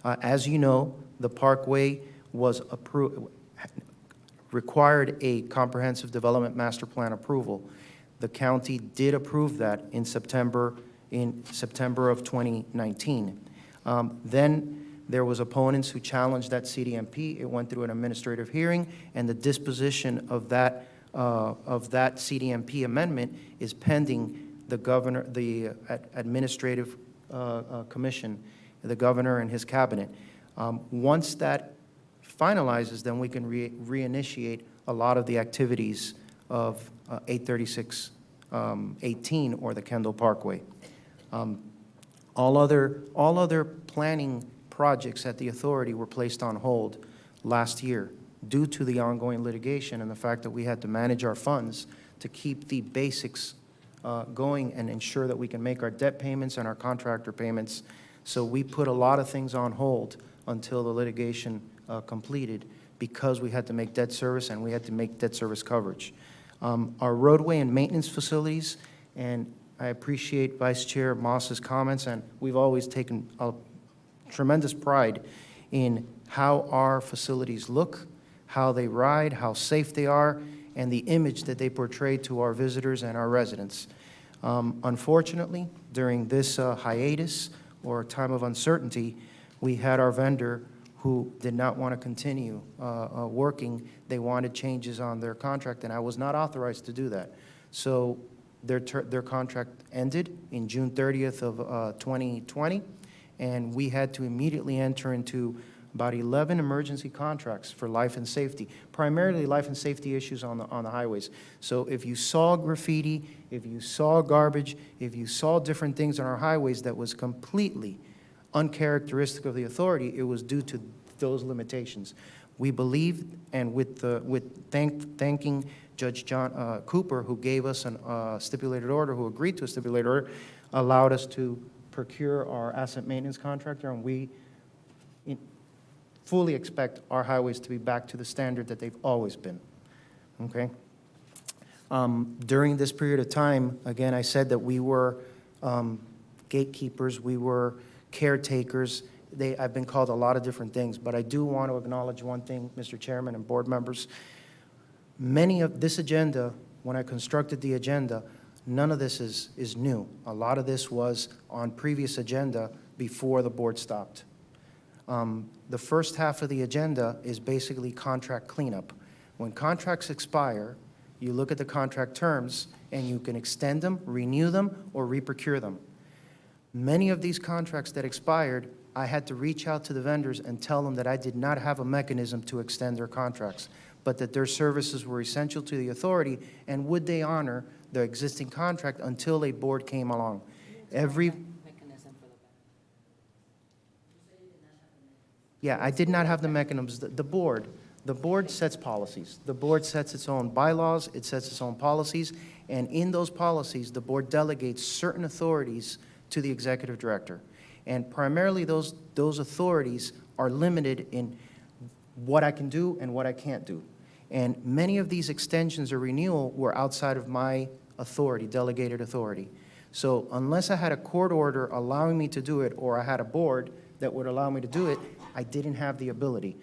As you know, the Parkway was required a comprehensive development master plan approval. The county did approve that in September of 2019. Then there was opponents who challenged that CDMP. It went through an administrative hearing, and the disposition of that CDMP amendment is pending the administrative commission, the governor and his cabinet. Once that finalizes, then we can reinitiate a lot of the activities of 836-18 or the Kendall Parkway. All other planning projects at the authority were placed on hold last year due to the ongoing litigation and the fact that we had to manage our funds to keep the basics going and ensure that we can make our debt payments and our contractor payments. So we put a lot of things on hold until the litigation completed because we had to make debt service and we had to make debt service coverage. Our roadway and maintenance facilities, and I appreciate Vice Chair Moss's comments, and we've always taken a tremendous pride in how our facilities look, how they ride, how safe they are, and the image that they portray to our visitors and our residents. Unfortunately, during this hiatus or time of uncertainty, we had our vendor who did not want to continue working. They wanted changes on their contract, and I was not authorized to do that. So their contract ended in June 30th of 2020, and we had to immediately enter into about 11 emergency contracts for life and safety, primarily life and safety issues on the highways. So if you saw graffiti, if you saw garbage, if you saw different things on our highways that was completely uncharacteristic of the authority, it was due to those limitations. We believe, and thanking Judge John Cooper, who gave us a stipulated order, who agreed to a stipulated order, allowed us to procure our asset maintenance contractor, and we fully expect our highways to be back to the standard that they've always been, okay? During this period of time, again, I said that we were gatekeepers, we were caretakers. I've been called a lot of different things, but I do want to acknowledge one thing, Mr. Chairman and board members. Many of this agenda, when I constructed the agenda, none of this is new. A lot of this was on previous agenda before the board stopped. The first half of the agenda is basically contract cleanup. When contracts expire, you look at the contract terms and you can extend them, renew them, or reprocure them. Many of these contracts that expired, I had to reach out to the vendors and tell them that I did not have a mechanism to extend their contracts, but that their services were essential to the authority, and would they honor the existing contract until a board came along. Yeah, I did not have the mechanisms. The board sets policies. The board sets its own bylaws, it sets its own policies, and in those policies, the board delegates certain authorities to the executive director. And primarily those authorities are limited in what I can do and what I can't do. And many of these extensions or renewal were outside of my authority, delegated authority. So unless I had a court order allowing me to do it, or I had a board that would allow me to do it, I didn't have the ability.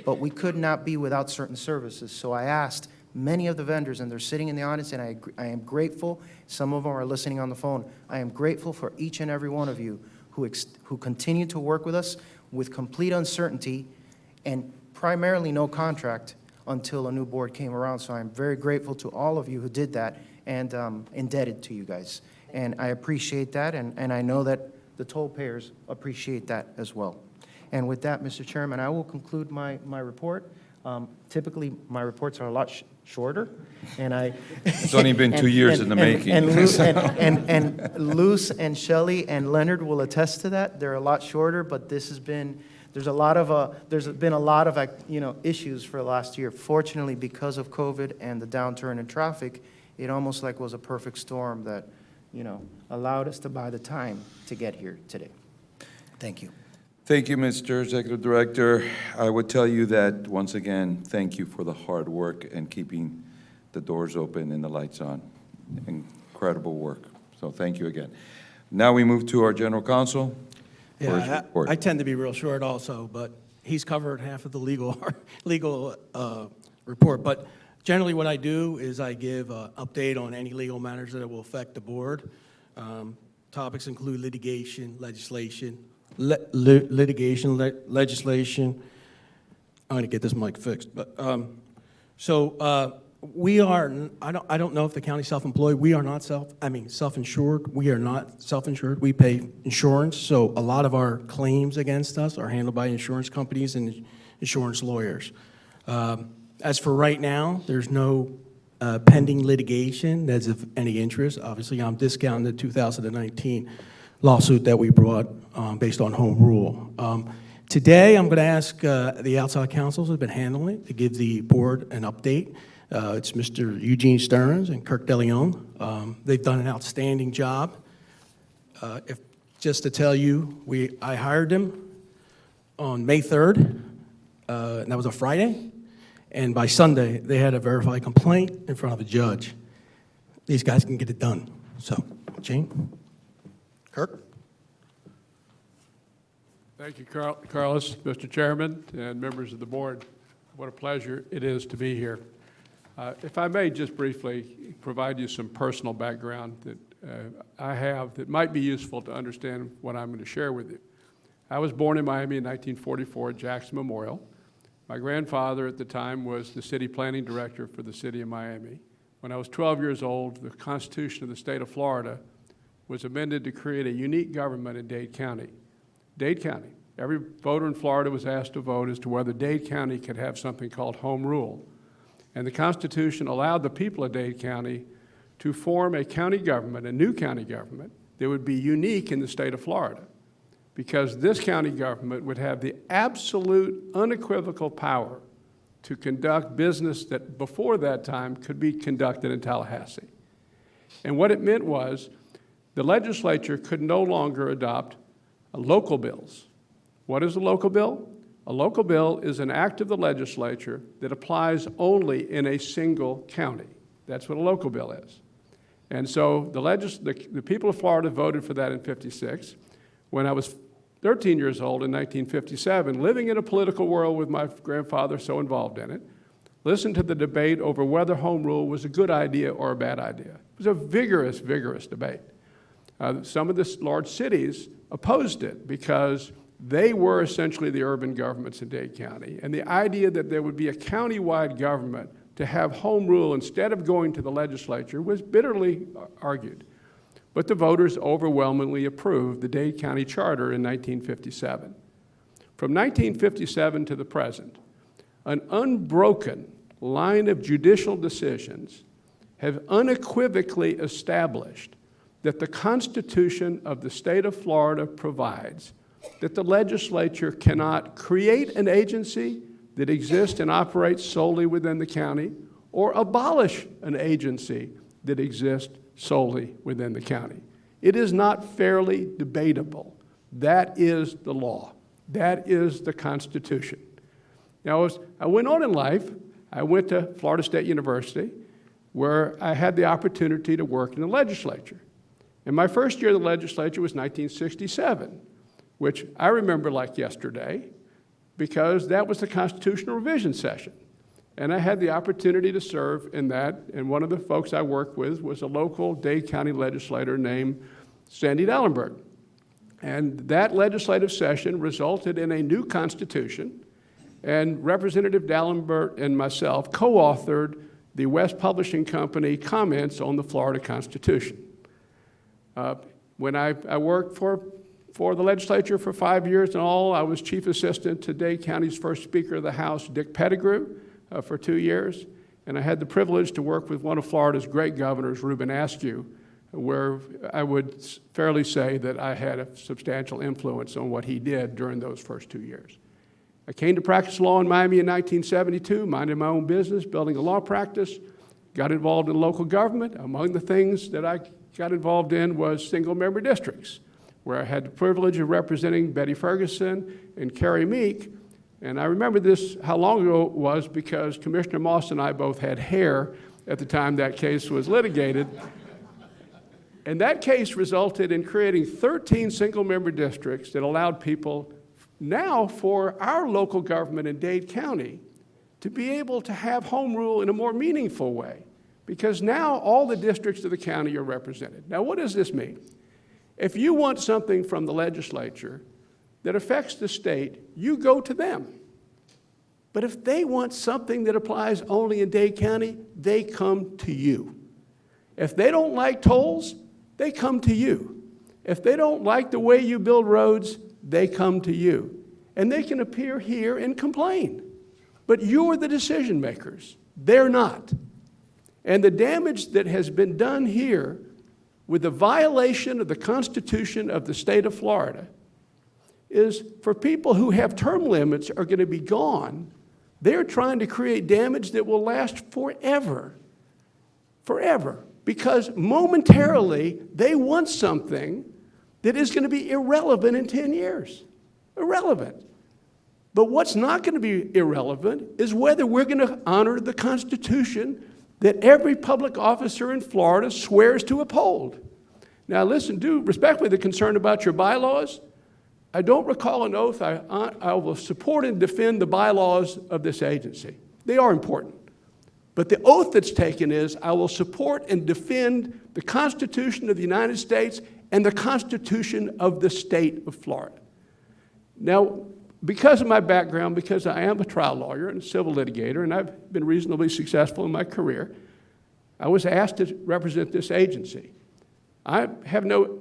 But we could not be without certain services. So I asked many of the vendors, and they're sitting in the audience, and I am grateful. Some of them are listening on the phone. I am grateful for each and every one of you who continue to work with us with complete uncertainty and primarily no contract until a new board came around. So I'm very grateful to all of you who did that, and indebted to you guys. And I appreciate that, and I know that the toll payers appreciate that as well. And with that, Mr. Chairman, I will conclude my report. Typically, my reports are a lot shorter, and I... It's only been 2 years in the making. And Luz and Shelly and Leonard will attest to that. They're a lot shorter, but this has been, there's been a lot of issues for the last year. Fortunately, because of COVID and the downturn in traffic, it almost like was a perfect storm that, allowed us to buy the time to get here today. Thank you. Thank you, Mr. Executive Director. I would tell you that, once again, thank you for the hard work and keeping the doors open and the lights on. Incredible work. So thank you again. Now we move to our General Counsel. for his Yeah, report. I tend to be real short also, but he's covered half of the legal report. But generally what I do is I give an update on any legal matters that will affect the board. Topics include litigation, legislation. Legislation. I'm going to get this mic fixed. But we are. I don't know if the county's self-employed. We are not self-insured. We are not self-insured. We pay insurance. So a lot of our claims against us are handled by insurance companies and insurance lawyers. As for right now, there's no pending litigation that's of any interest. Obviously, I'm discounting the 2019 lawsuit that we brought based on home rule. Today, I'm going to ask the outside counsels who have been handling it to give the board an update. It's Mr. Eugene Stearns and Kirk DeLeon. They've done an outstanding job. Just to tell you, I hired them on May 3rd, and that was a Friday. And by Sunday, they had a verified complaint in front of a judge. These guys can get it done. So, Gene? Kirk? Thank you, Carlos, Mr. Chairman, and members of the board. What a pleasure it is to be here. If I may just briefly provide you some personal background that I have that might be useful to understand what I'm going to share with you. I was born in Miami in 1944 at Jackson Memorial. My grandfather at the time was the city planning director for the city of Miami. When I was 12 years old, the Constitution of the state of Florida was amended to create a unique government in Dade County. Dade County. Every voter in Florida was asked to vote as to whether Dade County could have something called home rule. And the Constitution allowed the people of Dade County to form a county government, a new county government, that would be unique in the state of Florida, because this county government would have the absolute, unequivocal power to conduct business that before that time could be conducted in Tallahassee. And what it meant was the legislature could no longer adopt local bills. What is a local bill? A local bill is an act of the legislature that applies only in a single county. That's what a local bill is. And so the people of Florida voted for that in '56. When I was 13 years old in 1957, living in a political world with my grandfather so involved in it, listened to the debate over whether home rule was a good idea or a bad idea. It was a vigorous, vigorous debate. Some of the large cities opposed it because they were essentially the urban governments in Dade County. And the idea that there would be a county-wide government to have home rule instead of going to the legislature was bitterly argued. But the voters overwhelmingly approved the Dade County Charter in 1957. From 1957 to the present, an unbroken line of judicial decisions have unequivocally established that the Constitution of the state of Florida provides that the legislature cannot create an agency that exists and operates solely within the county or abolish an agency that exists solely within the county. It is not fairly debatable. That is the law. That is the Constitution. Now, as I went on in life, I went to Florida State University, where I had the opportunity to work in the legislature. And my first year in the legislature was 1967, which I remember like yesterday, because that was the constitutional revision session. And I had the opportunity to serve in that, and one of the folks I worked with was a local Dade County legislator named Sandy Dellenberg. And that legislative session resulted in a new constitution, and Representative Dellenberg and myself co-authored the West Publishing Company comments on the Florida Constitution. When I worked for the legislature for 5 years in all, I was chief assistant to Dade County's first Speaker of the House, Dick Pettigrew, for 2 years. And I had the privilege to work with one of Florida's great governors, Reuben Askew, where I would fairly say that I had a substantial influence on what he did during those first 2 years. I came to practice law in Miami in 1972, minded my own business, building a law practice, got involved in local government. Among the things that I got involved in was single-member districts, where I had the privilege of representing Betty Ferguson and Carrie Meek. And I remember this, how long ago it was, because Commissioner Moss and I both had hair at the time that case was litigated. And that case resulted in creating 13 single-member districts that allowed people now for our local government in Dade County to be able to have home rule in a more meaningful way, because now all the districts of the county are represented. Now, what does this mean? If you want something from the legislature that affects the state, you go to them. But if they want something that applies only in Dade County, they come to you. If they don't like tolls, they come to you. If they don't like the way you build roads, they come to you. And they can appear here and complain. But you're the decision makers. They're not. And the damage that has been done here with the violation of the Constitution of the state of Florida is, for people who have term limits are going to be gone, they're trying to create damage that will last forever. Forever. Because momentarily, they want something that is going to be irrelevant in 10 years. Irrelevant. But what's not going to be irrelevant is whether we're going to honor the Constitution that every public officer in Florida swears to uphold. Now listen, respectfully, the concern about your bylaws, I don't recall an oath. I will support and defend the bylaws of this agency. They are important. But the oath that's taken is, I will support and defend the Constitution of the United States and the Constitution of the state of Florida. Now, because of my background, because I am a trial lawyer and a civil litigator, and I've been reasonably successful in my career, I was asked to represent this agency. I have no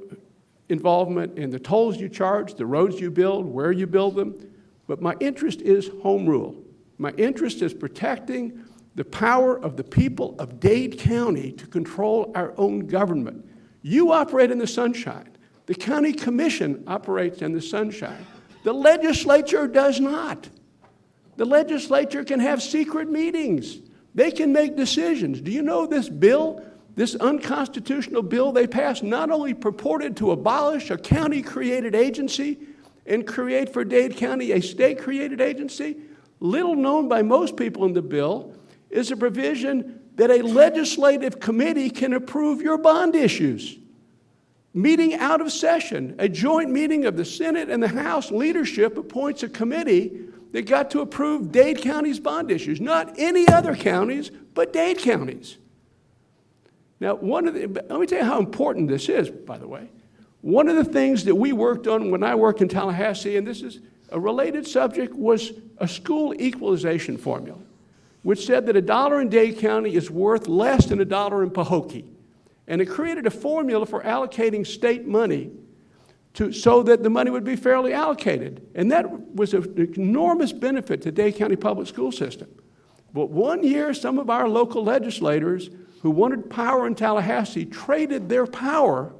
involvement in the tolls you charge, the roads you build, where you build them, but my interest is home rule. My interest is protecting the power of the people of Dade County to control our own government. You operate in the sunshine. The county commission operates in the sunshine. The legislature does not. The legislature can have secret meetings. They can make decisions. Do you know this bill, this unconstitutional bill they passed, not only purported to abolish a county-created agency and create for Dade County a state-created agency? Little known by most people in the bill is a provision that a legislative committee can approve your bond issues. Meeting out of session, a joint meeting of the Senate and the House leadership appoints a committee that got to approve Dade County's bond issues, not any other counties, but Dade counties. Now, let me tell you how important this is, by the way. One of the things that we worked on when I worked in Tallahassee, and this is a related subject, was a school equalization formula, which said that $1 in Dade County is worth less than $1 in Pahokee. And it created a formula for allocating state money so that the money would be fairly allocated. And that was an enormous benefit to Dade County public school system. But one year, some of our local legislators who wanted power in Tallahassee traded their power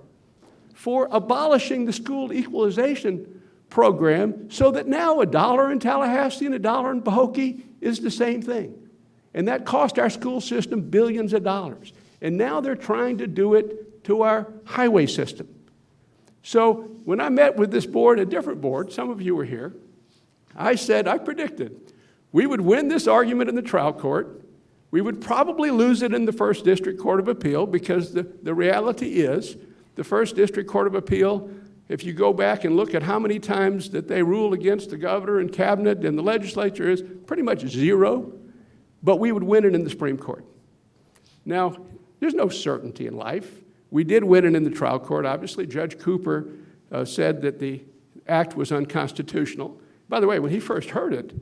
for abolishing the school equalization program so that now $1 in Tallahassee and $1 in Pahokee is the same thing. And that cost our school system billions of dollars. And now they're trying to do it to our highway system. So when I met with this board, a different board, some of you were here, I predicted We would win this argument in the trial court. We would probably lose it in the First District Court of Appeal because the reality is the First District Court of Appeal, if you go back and look at how many times that they rule against the governor and cabinet and the legislature, is pretty much zero, but we would win it in the Supreme Court. Now, there's no certainty in life. We did win it in the trial court. Obviously, Judge Cooper said that the act was unconstitutional. By the way, when he first heard it,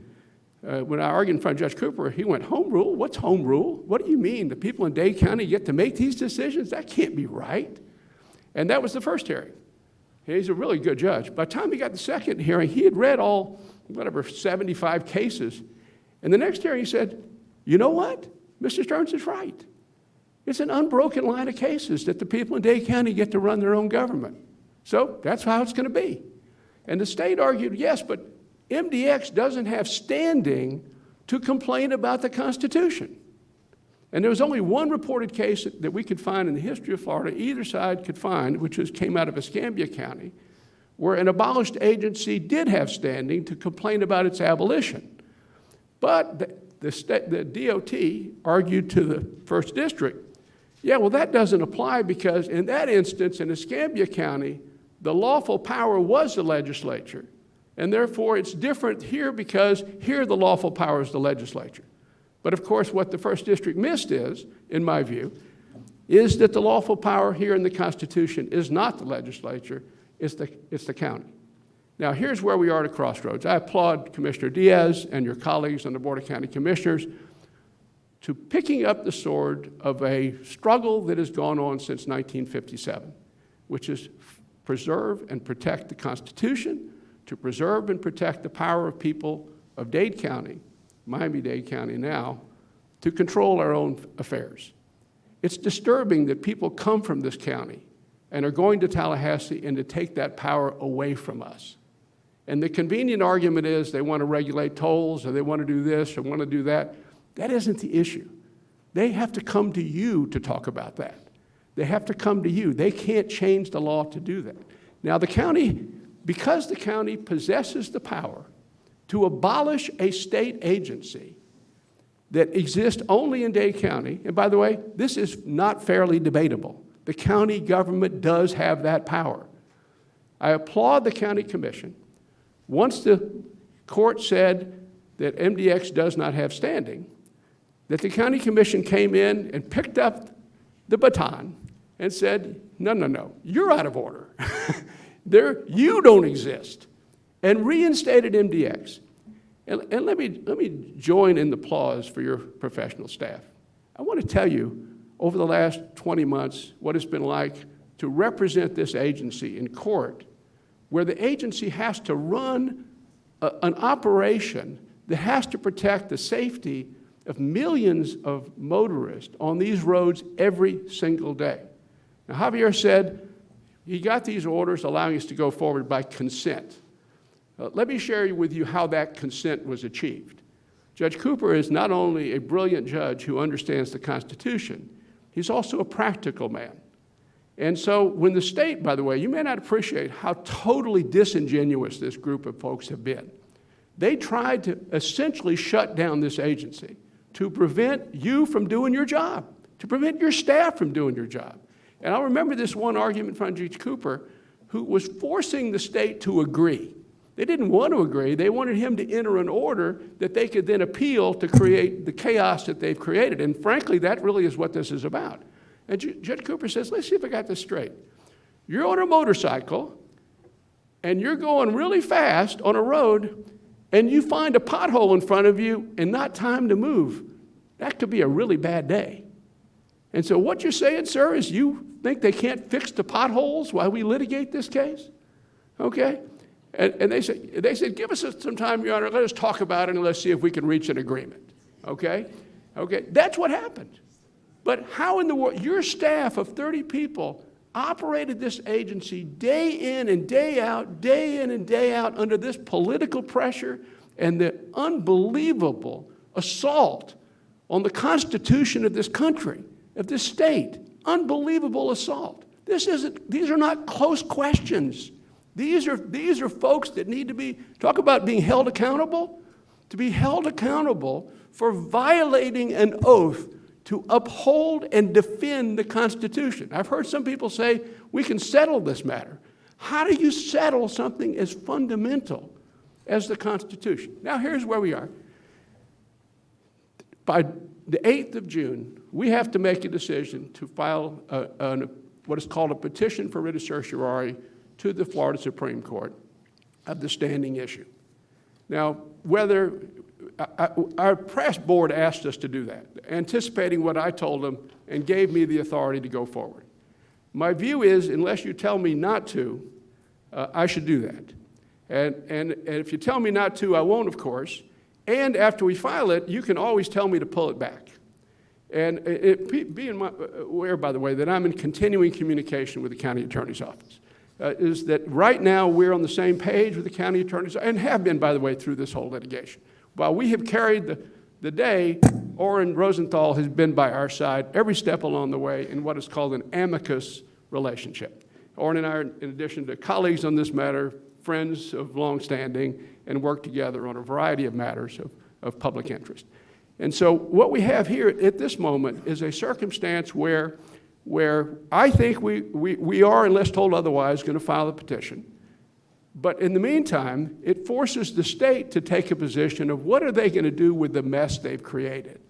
when I argued in front of Judge Cooper, he went, home rule? What's home rule? What do you mean? The people in Dade County get to make these decisions? That can't be right. And that was the first hearing. He's a really good judge. By the time he got the second hearing, he had read all, 75 cases. And the next hearing, he said, you know what? Mr. Stearns is right. It's an unbroken line of cases that the people in Dade County get to run their own government. So that's how it's going to be. And the state argued, yes, but MDX doesn't have standing to complain about the Constitution. And there was only one reported case that we could find in the history of Florida, either side could find, which came out of Escambia County, where an abolished agency did have standing to complain about its abolition. But the DOT argued to the First District, yeah, well, that doesn't apply because in that instance, in Escambia County, the lawful power was the legislature. And therefore, it's different here because here the lawful power is the legislature. But of course, what the First District missed is, in my view, is that the lawful power here in the Constitution is not the legislature, it's the county. Now, here's where we are at a crossroads. I applaud Commissioner Diaz and your colleagues on the Board of County Commissioners to picking up the sword of a struggle that has gone on since 1957, which is preserve and protect the Constitution, to preserve and protect the power of people of Dade County, Miami-Dade County now, to control our own affairs. It's disturbing that people come from this county and are going to Tallahassee and to take that power away from us. And the convenient argument is they want to regulate tolls or they want to do this or want to do that. That isn't the issue. They have to come to you to talk about that. They have to come to you. They can't change the law to do that. Now, the county, because the county possesses the power to abolish a state agency that exists only in Dade County, and by the way, this is not fairly debatable. The county government does have that power. I applaud the county commission. Once the court said that MDX does not have standing, that the county commission came in and picked up the baton and said, no, you're out of order. You don't exist, and reinstated MDX. And let me join in the applause for your professional staff. I want to tell you, over the last 20 months, what it's been like to represent this agency in court, where the agency has to run an operation that has to protect the safety of millions of motorists on these roads every single day. Now, Javier said he got these orders allowing us to go forward by consent. Let me share with you how that consent was achieved. Judge Cooper is not only a brilliant judge who understands the Constitution, he's also a practical man. And so when the state, by the way, you may not appreciate how totally disingenuous this group of folks have been. They tried to essentially shut down this agency to prevent you from doing your job, to prevent your staff from doing your job. And I remember this one argument from Judge Cooper, who was forcing the state to agree. They didn't want to agree. They wanted him to enter an order that they could then appeal to create the chaos that they've created. And frankly, that really is what this is about. And Judge Cooper says, let's see if I got this straight. You're on a motorcycle, and you're going really fast on a road, and you find a pothole in front of you and not time to move. That could be a really bad day. And so what you're saying, sir, is you think they can't fix the potholes while we litigate this case? Okay? And they said, give us some time, Your Honor. Let us talk about it, and let's see if we can reach an agreement. Okay? Okay? That's what happened. But how in the world, your staff of 30 people operated this agency day in and day out under this political pressure and the unbelievable assault on the Constitution of this country, of this state. Unbelievable assault. These are not close questions. These are folks that need to be, talk about being held accountable. to be held accountable for violating an oath to uphold and defend the Constitution. I've heard some people say, we can settle this matter. How do you settle something as fundamental as the Constitution? Now, here's where we are. By the 8th of June, we have to make a decision to file what is called a petition for writ of certiorari to the Florida Supreme Court of the standing issue. Now, whether our press board asked us to do that, anticipating what I told them, and gave me the authority to go forward. My view is, unless you tell me not to, I should do that. And if you tell me not to, I won't, of course. And after we file it, you can always tell me to pull it back. And being aware, by the way, that I'm in continuing communication with the county attorney's office, is that right now we're on the same page with the county attorney's, and have been, by the way, through this whole litigation. While we have carried the day, Orrin Rosenthal has been by our side every step along the way in what is called an amicus relationship. Orrin and I are, in addition to colleagues on this matter, friends of long standing, and work together on a variety of matters of public interest. And so what we have here at this moment is a circumstance where I think we are, unless told otherwise, going to file a petition. But in the meantime, it forces the state to take a position of what are they going to do with the mess they've created.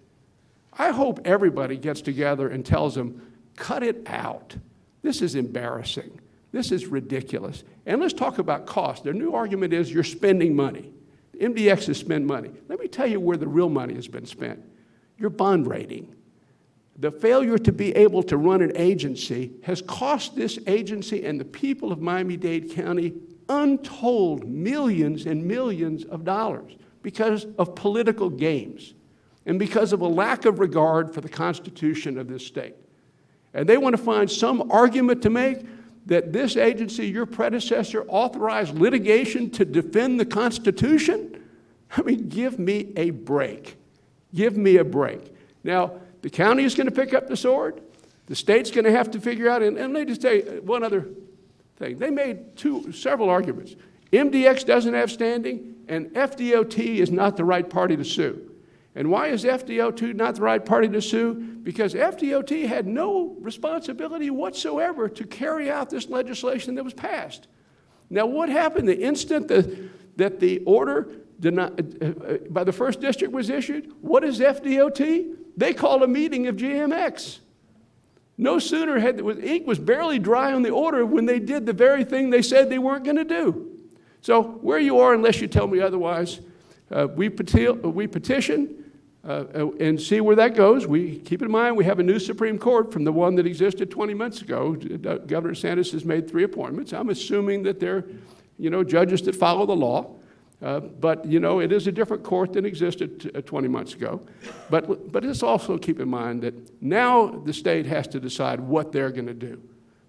I hope everybody gets together and tells them, cut it out. This is embarrassing. This is ridiculous. And let's talk about cost. Their new argument is you're spending money. MDX has spent money. Let me tell you where the real money has been spent. Your bond rating. The failure to be able to run an agency has cost this agency and the people of Miami-Dade County untold millions and millions of dollars because of political games and because of a lack of regard for the Constitution of this state. And they want to find some argument to make that this agency, your predecessor, authorized litigation to defend the Constitution? I mean, give me a break. Give me a break. Now, the county is going to pick up the sword. The state's going to have to figure out, and let me just say one other thing. They made several arguments. MDX doesn't have standing, and FDOT is not the right party to sue. And why is FDOT not the right party to sue? Because FDOT had no responsibility whatsoever to carry out this legislation that was passed. Now, what happened the instant that the order by the first district was issued? What is FDOT? They called a meeting of GMX. No sooner ink was barely dry on the order when they did the very thing they said they weren't going to do. So where you are, unless you tell me otherwise, we petition and see where that goes. We keep in mind we have a new Supreme Court from the one that existed 20 months ago. Governor DeSantis has made 3 appointments. I'm assuming that they're, judges that follow the law. But it is a different court than existed 20 months ago. But let's also keep in mind that now the state has to decide what they're going to do.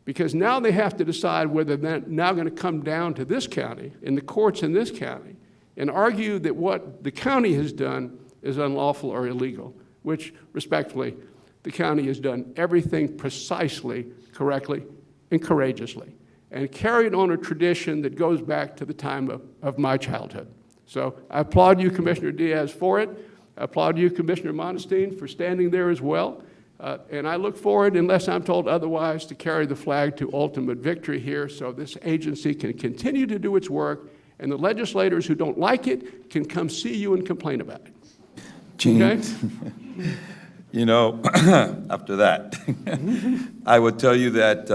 Because now they have to decide whether they're now going to come down to this county, in the courts in this county, and argue that what the county has done is unlawful or illegal, which, respectfully, the county has done everything precisely, correctly, and courageously, and carried on a tradition that goes back to the time of my childhood. So I applaud you, Commissioner Diaz, for it. I applaud you, Commissioner Monestime, for standing there as well. And I look forward, unless I'm told otherwise, to carry the flag to ultimate victory here so this agency can continue to do its work, and the legislators who don't like it can come see you and complain about it. Gene, okay? After that, I would tell you that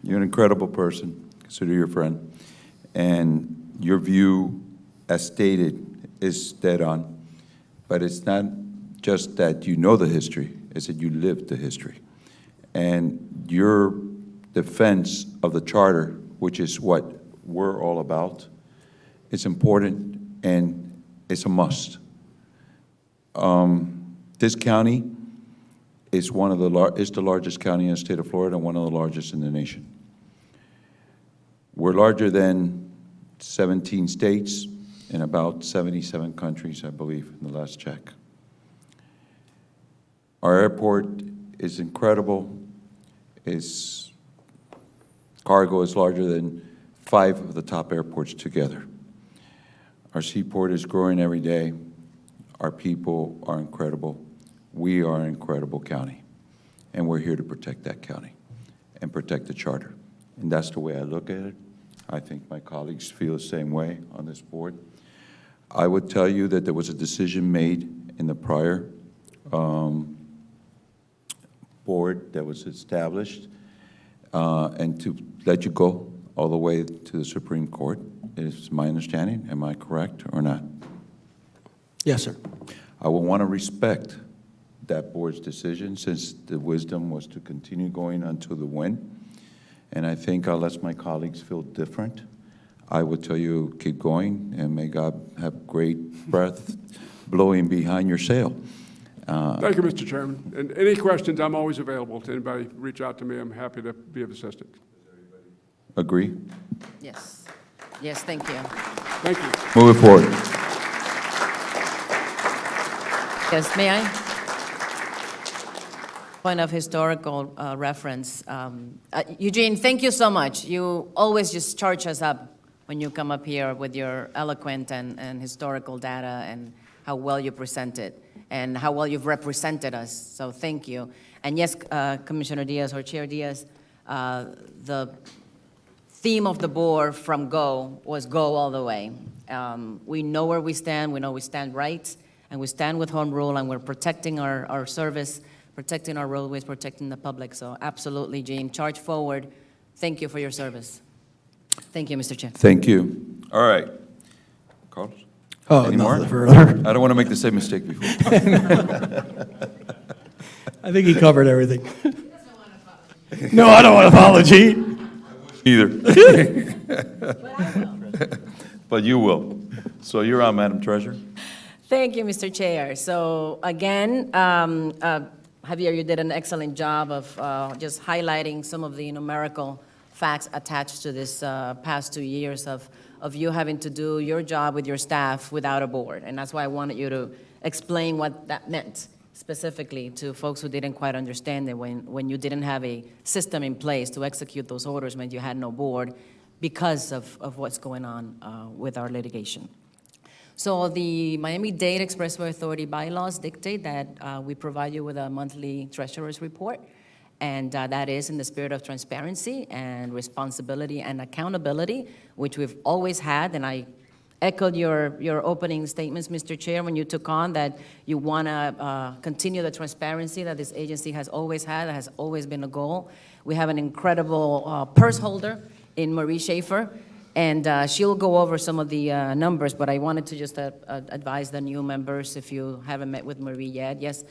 you're an incredible person, consider your friend, and your view, as stated, is dead on. But it's not just that you know the history, it's that you lived the history. And your defense of the charter, which is what we're all about, it's important and it's a must. This county is the largest county in the state of Florida and one of the largest in the nation. We're larger than 17 states and about 77 countries, I believe, in the last check. Our airport is incredible. Its cargo is larger than 5 of the top airports together. Our seaport is growing every day. Our people are incredible. We are an incredible county, and we're here to protect that county and protect the charter. And that's the way I look at it. I think my colleagues feel the same way on this board. I would tell you that there was a decision made in the prior board that was established, and to let you go all the way to the Supreme Court, is my understanding. Am I correct or not? Yes, sir. I will want to respect that board's decision, since the wisdom was to continue going until the win. And I think unless my colleagues feel different, I would tell you, keep going, and may God have great breath blowing behind your sail. Thank you, Mr. Chairman. And any questions, I'm always available to anybody. Reach out to me. I'm happy to be of assistance. Agree? Yes. Yes, thank you. Thank you. Move it forward. Yes, may I? Point of historical reference. Eugene, thank you so much. You always just charge us up when you come up here with your eloquent and historical data and how well you present it and how well you've represented us. So thank you. And yes, Commissioner Diaz or Chair Diaz, the theme of the board from go was go all the way. We know where we stand. We know we stand right. And we stand with home rule, and we're protecting our service, protecting our roadways, protecting the public. So absolutely, Gene, charge forward. Thank you for your service. Thank you, Mr. Chair. Thank you. All right. Carlos? Oh, Any more? nothing further. I don't want to make the same mistake before. I think he covered everything. No, I don't want an apology. Either. But you will. So you're on, Madam Treasurer. Thank you, Mr. Chair. So again, Javier, you did an excellent job of just highlighting some of the numerical facts attached to this past 2 years of you having to do your job with your staff without a board. And that's why I wanted you to explain what that meant specifically to folks who didn't quite understand it when you didn't have a system in place to execute those orders when you had no board because of what's going on with our litigation. So the Miami-Dade Expressway Authority bylaws dictate that we provide you with a monthly treasurer's report, and that is in the spirit of transparency and responsibility and accountability, which we've always had. And I echoed your opening statements, Mr. Chair, when you took on that you want to continue the transparency that this agency has always had, that has always been a goal. We have an incredible purse holder in Marie Schaefer, and she'll go over some of the numbers, but I wanted to just advise the new members, if you haven't met with Marie yet, yes,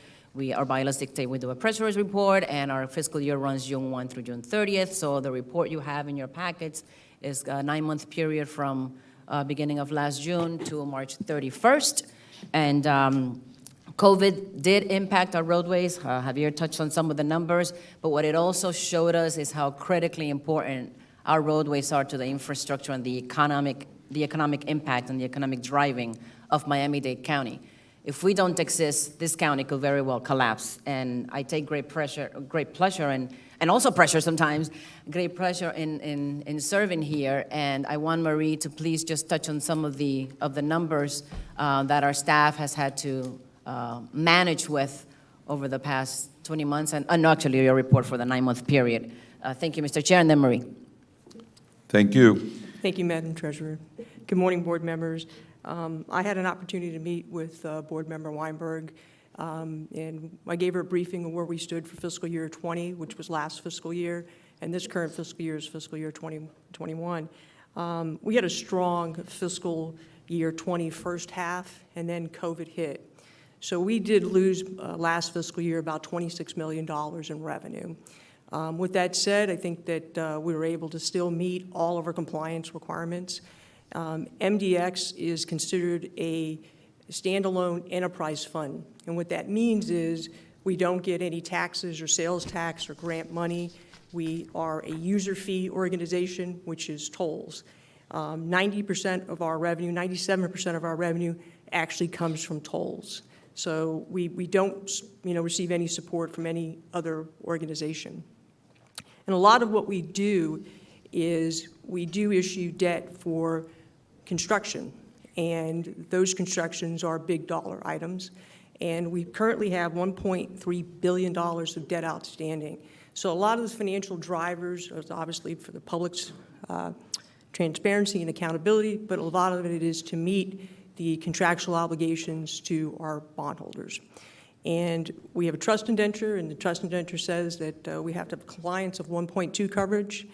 our bylaws dictate we do a treasurer's report, and our fiscal year runs June 1 through June 30th, so the report you have in your packets is a 9-month period from beginning of last June to March 31st, and COVID did impact our roadways. Javier touched on some of the numbers, but what it also showed us is how critically important our roadways are to the infrastructure and the economic impact and the economic driving of Miami-Dade County. If we don't exist, this county could very well collapse. And I take great pleasure, and also pressure sometimes, great pleasure in serving here. And I want Marie to please just touch on some of the numbers that our staff has had to manage with over the past 20 months, and no, actually your report for the 9-month period. Thank you, Mr. Chair, and then Marie. Thank you. Thank you, Madam Treasurer. Good morning, board members. I had an opportunity to meet with Board Member Weinberg, and I gave her a briefing of where we stood for fiscal year 20, which was last fiscal year, and this current fiscal year is fiscal year 2021. We had a strong fiscal year 20 first half, and then COVID hit. So we did lose last fiscal year about $26 million in revenue. With that said, I think that we were able to still meet all of our compliance requirements. MDX is considered a standalone enterprise fund, and what that means is we don't get any taxes or sales tax or grant money. We are a user fee organization, which is tolls. 90% of our revenue, 97% of our revenue actually comes from tolls. So we don't receive any support from any other organization. And a lot of what we do is we do issue debt for construction. and those constructions are big dollar items. And we currently have $1.3 billion of debt outstanding. So a lot of the financial drivers are obviously for the public's transparency and accountability, but a lot of it is to meet the contractual obligations to our bondholders. And we have a trust indenture, and the trust indenture says that we have to have compliance of 1.2 coverage.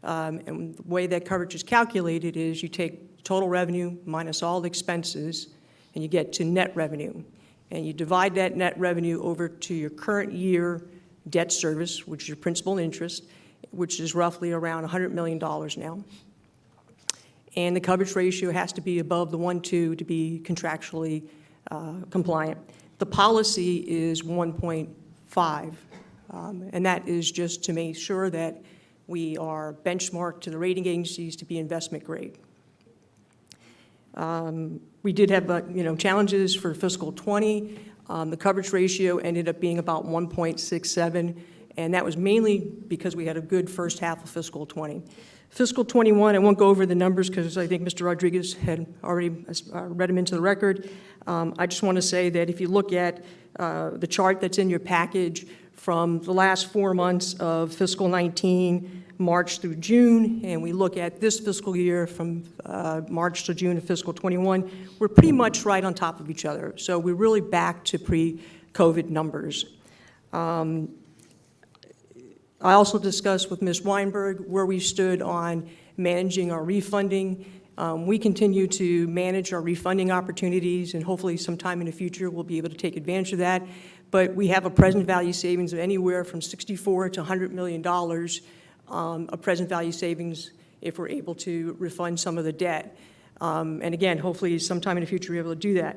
And the way that coverage is calculated is you take total revenue minus all the expenses, and you get to net revenue. And you divide that net revenue over to your current year debt service, which is your principal and interest, which is roughly around $100 million now. And the coverage ratio has to be above the 1.2 to be contractually compliant. The policy is 1.5, and that is just to make sure that we are benchmarked to the rating agencies to be investment grade. We did have challenges for fiscal 20. The coverage ratio ended up being about 1.67, and that was mainly because we had a good first half of fiscal 20. Fiscal 21, I won't go over the numbers because I think Mr. Rodriguez had already read them into the record. I just want to say that if you look at the chart that's in your package from the last 4 months of fiscal 19, March through June, and we look at this fiscal year from March to June of fiscal 21, we're pretty much right on top of each other. So we're really back to pre-COVID numbers. I also discussed with Ms. Weinberg where we stood on managing our refunding. We continue to manage our refunding opportunities, and hopefully sometime in the future we'll be able to take advantage of that. But we have a present value savings of anywhere from $64 to $100 million of present value savings if we're able to refund some of the debt. And again, hopefully sometime in the future we're able to do that.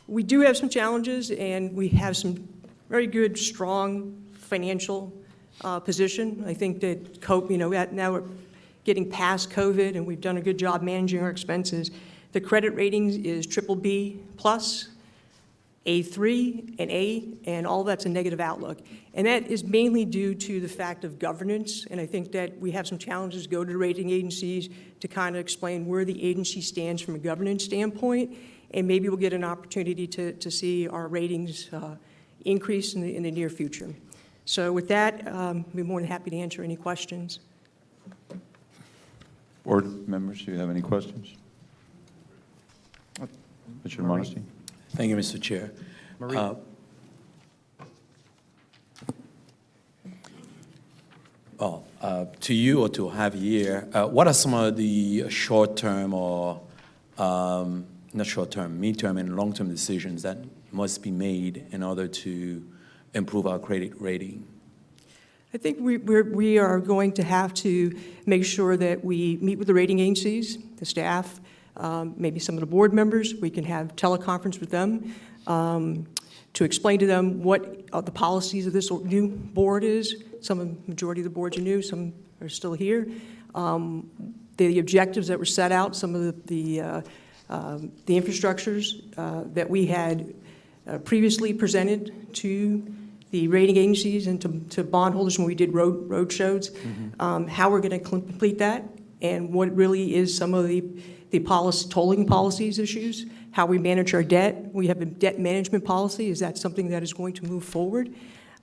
We do have some challenges, and we have some very good, strong financial position. I think that now we're getting past COVID, and we've done a good job managing our expenses. The credit ratings is BBB+, A3, and A, and all that's a negative outlook. And that is mainly due to the fact of governance, and I think that we have some challenges to go to the rating agencies to kind of explain where the agency stands from a governance standpoint, and maybe we'll get an opportunity to see our ratings increase in the near future. So with that, I'd be more than happy to answer any questions. Board members, do you have any questions? Mr. Monestime. Thank you, Mr. Chair. To you or to Javier, what are some of the short-term or, not short-term, mid-term and long-term decisions that must be made in order to improve our credit rating? I think we are going to have to make sure that we meet with the rating agencies, the staff, maybe some of the board members. We can have teleconference with them to explain to them what the policies of this new board is. Majority of the boards are new, some are still here. The objectives that were set out, some of the infrastructures that we had previously presented to the rating agencies and to bondholders when we did road shows, how we're going to complete that, and what really is some of the tolling policies issues, how we manage our debt. We have a debt management policy. Is that something that is going to move forward?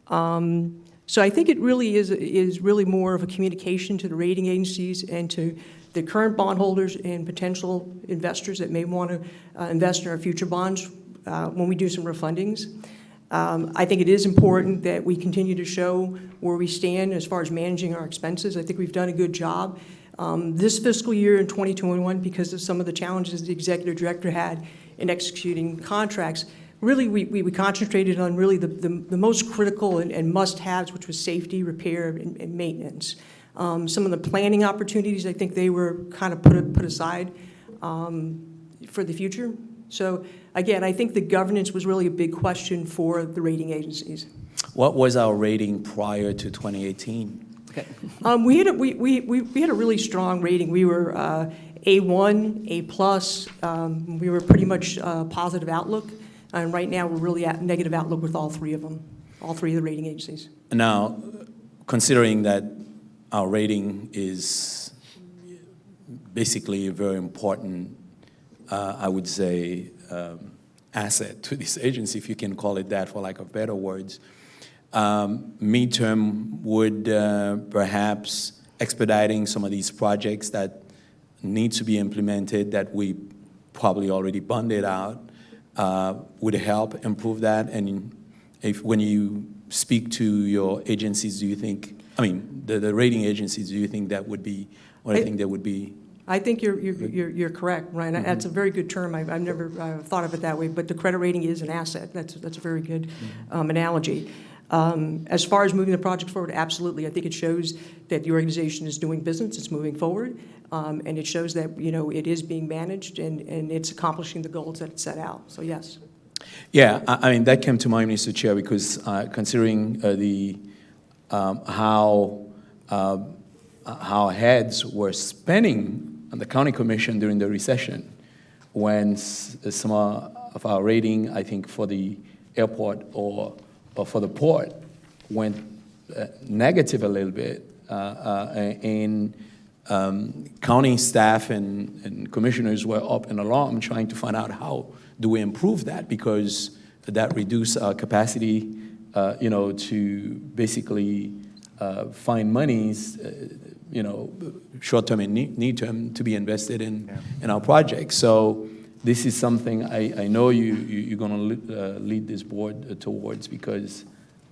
So I think it really is really more of a communication to the rating agencies and to the current bondholders and potential investors that may want to invest in our future bonds when we do some refundings. I think it is important that we continue to show where we stand as far as managing our expenses. I think we've done a good job. This fiscal year in 2021, because of some of the challenges the executive director had in executing contracts, really we concentrated on really the most critical and must-haves, which was safety, repair, and maintenance. Some of the planning opportunities, I think they were kind of put aside for the future. So again, I think the governance was really a big question for the rating agencies. What was our rating prior to 2018? Okay. We had a really strong rating. We were A1, A+. We were pretty much positive outlook. And right now, we're really at negative outlook with all three of them, all three of the rating agencies. Now, considering that our rating is basically a very important I would say, asset to this agency, if you can call it that, for lack of better words. Midterm would perhaps expediting some of these projects that need to be implemented that we probably already bonded out would help improve that. And when you speak to your agencies, do you think, I mean, the rating agencies, do you think that would be, or do you think that would be? I think you're correct, Ryan. Mm-hmm. That's a very good term. I've never thought of it that way, but the credit rating is an asset. That's a very good analogy. As far as moving the project forward, absolutely. I think it shows that the organization is doing business, it's moving forward, and it shows that, it is being managed and it's accomplishing the goals that it set out. So yes. Yeah, I mean, that came to mind, Mr. Chair, because considering how heads were spending on the county commission during the recession, when some of our rating, I think, for the airport or for the port went negative a little bit, and county staff and commissioners were up in alarm trying to find out how do we improve that, because that reduced our capacity, to basically find monies, short-term and need-term to be invested in our projects. So this is something I know you're going to lead this board towards, because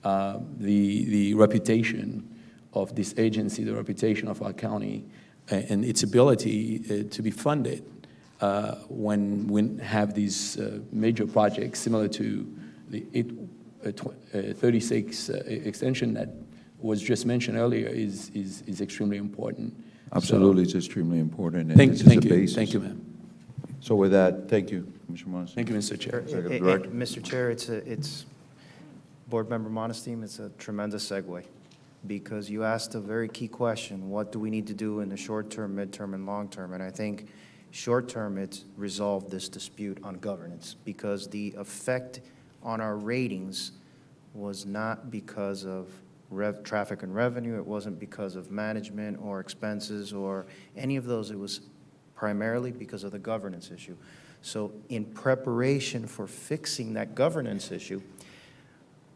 the reputation of this agency, the reputation of our county, and its ability to be funded when we have these major projects similar to the 36 extension that was just mentioned earlier is extremely important. Absolutely, it's extremely important. And Thank this is the you, basis. thank you, ma'am. So with that, thank you, Commissioner Monestime. Thank you, Mr. Chair. Executive Director. Mr. Chair, it's Board Member Monestime, it's a tremendous segue, because you asked a very key question: what do we need to do in the short term, midterm, and long term? And I think short term, it's resolve this dispute on governance, because the effect on our ratings was not because of traffic and revenue. It wasn't because of management or expenses or any of those. It was primarily because of the governance issue. So in preparation for fixing that governance issue,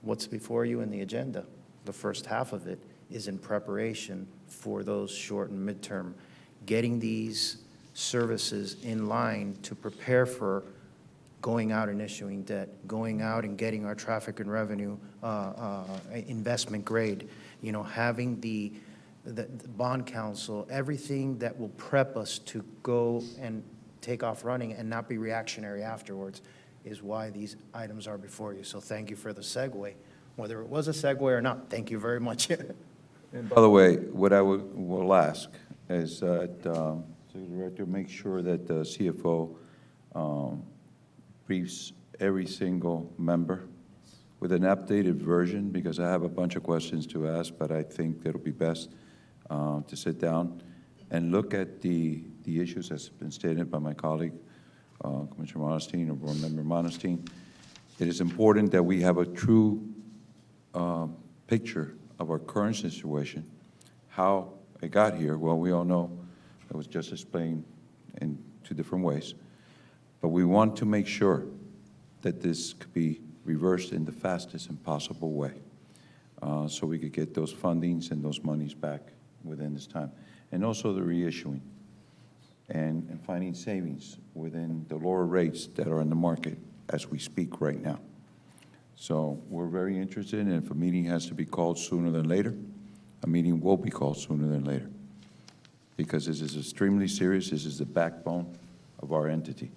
what's before you in the agenda, the first half of it, is in preparation for those short and midterm, getting these services in line to prepare for going out and issuing debt, going out and getting our traffic and revenue investment grade, having the bond council, everything that will prep us to go and take off running and not be reactionary afterwards, is why these items are before you. So thank you for the segue. Whether it was a segue or not, thank you very much. And by the way, what I will ask is that, Executive Director, make sure that the CFO briefs every single member with an updated version, because I have a bunch of questions to ask, but I think it'll be best to sit down and look at the issues that's been stated by my colleague, Commissioner Monestime, or Board Member Monestime. It is important that we have a true picture of our current situation, how it got here. Well, we all know it was just explained in two different ways. But we want to make sure that this could be reversed in the fastest and possible way, so we could get those fundings and those monies back within this time. And also the reissuing and finding savings within the lower rates that are in the market as we speak right now. So we're very interested, and if a meeting has to be called sooner than later, a meeting will be called sooner than later, because this is extremely serious. This is the backbone of our entity.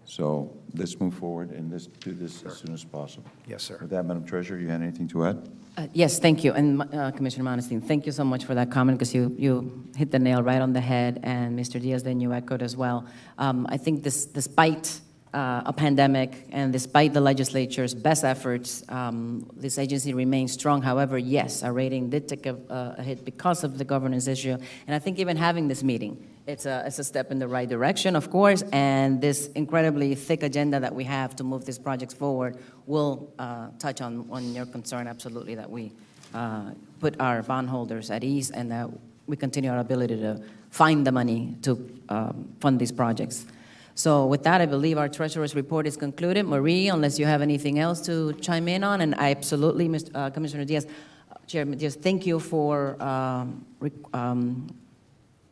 So let's move forward and let's do this as soon as possible. Yes, sir. With that, Madam Treasurer, you had anything to add? Yes, thank you. And Commissioner Monestime, thank you so much for that comment, because you hit the nail right on the head, and Mr. Diaz, then you echoed as well. I think despite a pandemic and despite the legislature's best efforts, this agency remains strong. However, yes, our rating did take a hit because of the governance issue. And I think even having this meeting, it's a step in the right direction, of course, and this incredibly thick agenda that we have to move these projects forward will touch on your concern, absolutely, that we put our bondholders at ease and that we continue our ability to find the money to fund these projects. So with that, I believe our treasurer's report is concluded. Marie, unless you have anything else to chime in on, and I absolutely, Commissioner Diaz, Chairman Diaz, thank you for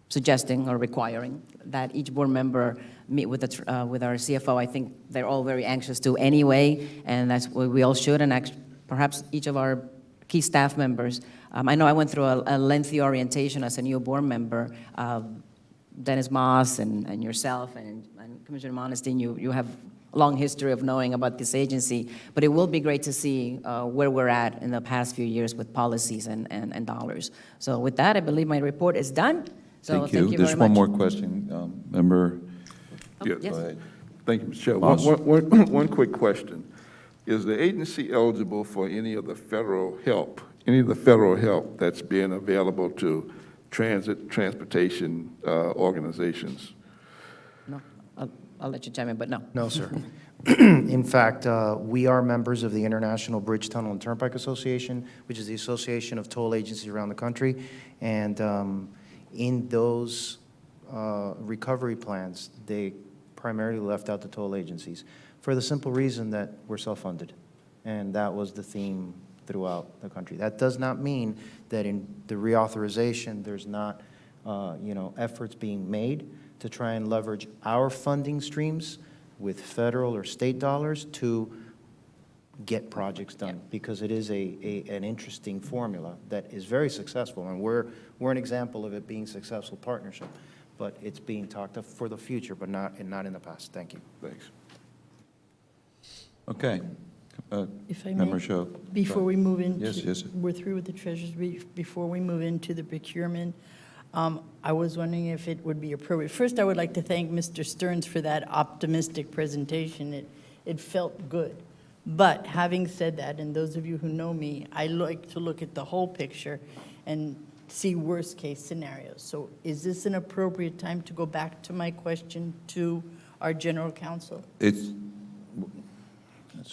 suggesting or requiring that each board member meet with our CFO. I think they're all very anxious to anyway, and that's what we all should, and perhaps each of our key staff members. I know I went through a lengthy orientation as a new board member. Dennis Moss and yourself and Commissioner Monestime, you have a long history of knowing about this agency, but it will be great to see where we're at in the past few years with policies and dollars. So with that, I believe my report is done. So thank you very much. There's one more question, Member. Yes. Yes. Go ahead. Thank you, Mr. Chair. Moss. One quick question. Is the agency eligible for any of the federal help that's being available to transportation organizations? No, I'll let you chime in, but no. No, sir. In fact, we are members of the International Bridge, Tunnel, and Turnpike Association, which is the association of toll agencies around the country. And in those recovery plans, they primarily left out the toll agencies for the simple reason that we're self-funded. And that was the theme throughout the country. That does not mean that in the reauthorization, there's not, efforts being made to try and leverage our funding streams with federal or state dollars to get projects done, because it is an interesting formula that is very successful, and we're an example of it being successful partnership, but it's being talked of for the future, but not in the past. Thank you. Thanks. Okay. If I may, Member Show. before we move into, Yes. we're through with the treasurer's brief. Before we move into the procurement, I was wondering if it would be appropriate. First, I would like to thank Mr. Stearns for that optimistic presentation. It felt good. But having said that, and those of you who know me, I like to look at the whole picture and see worst-case scenarios. So is this an appropriate time to go back to my question to our general counsel? That's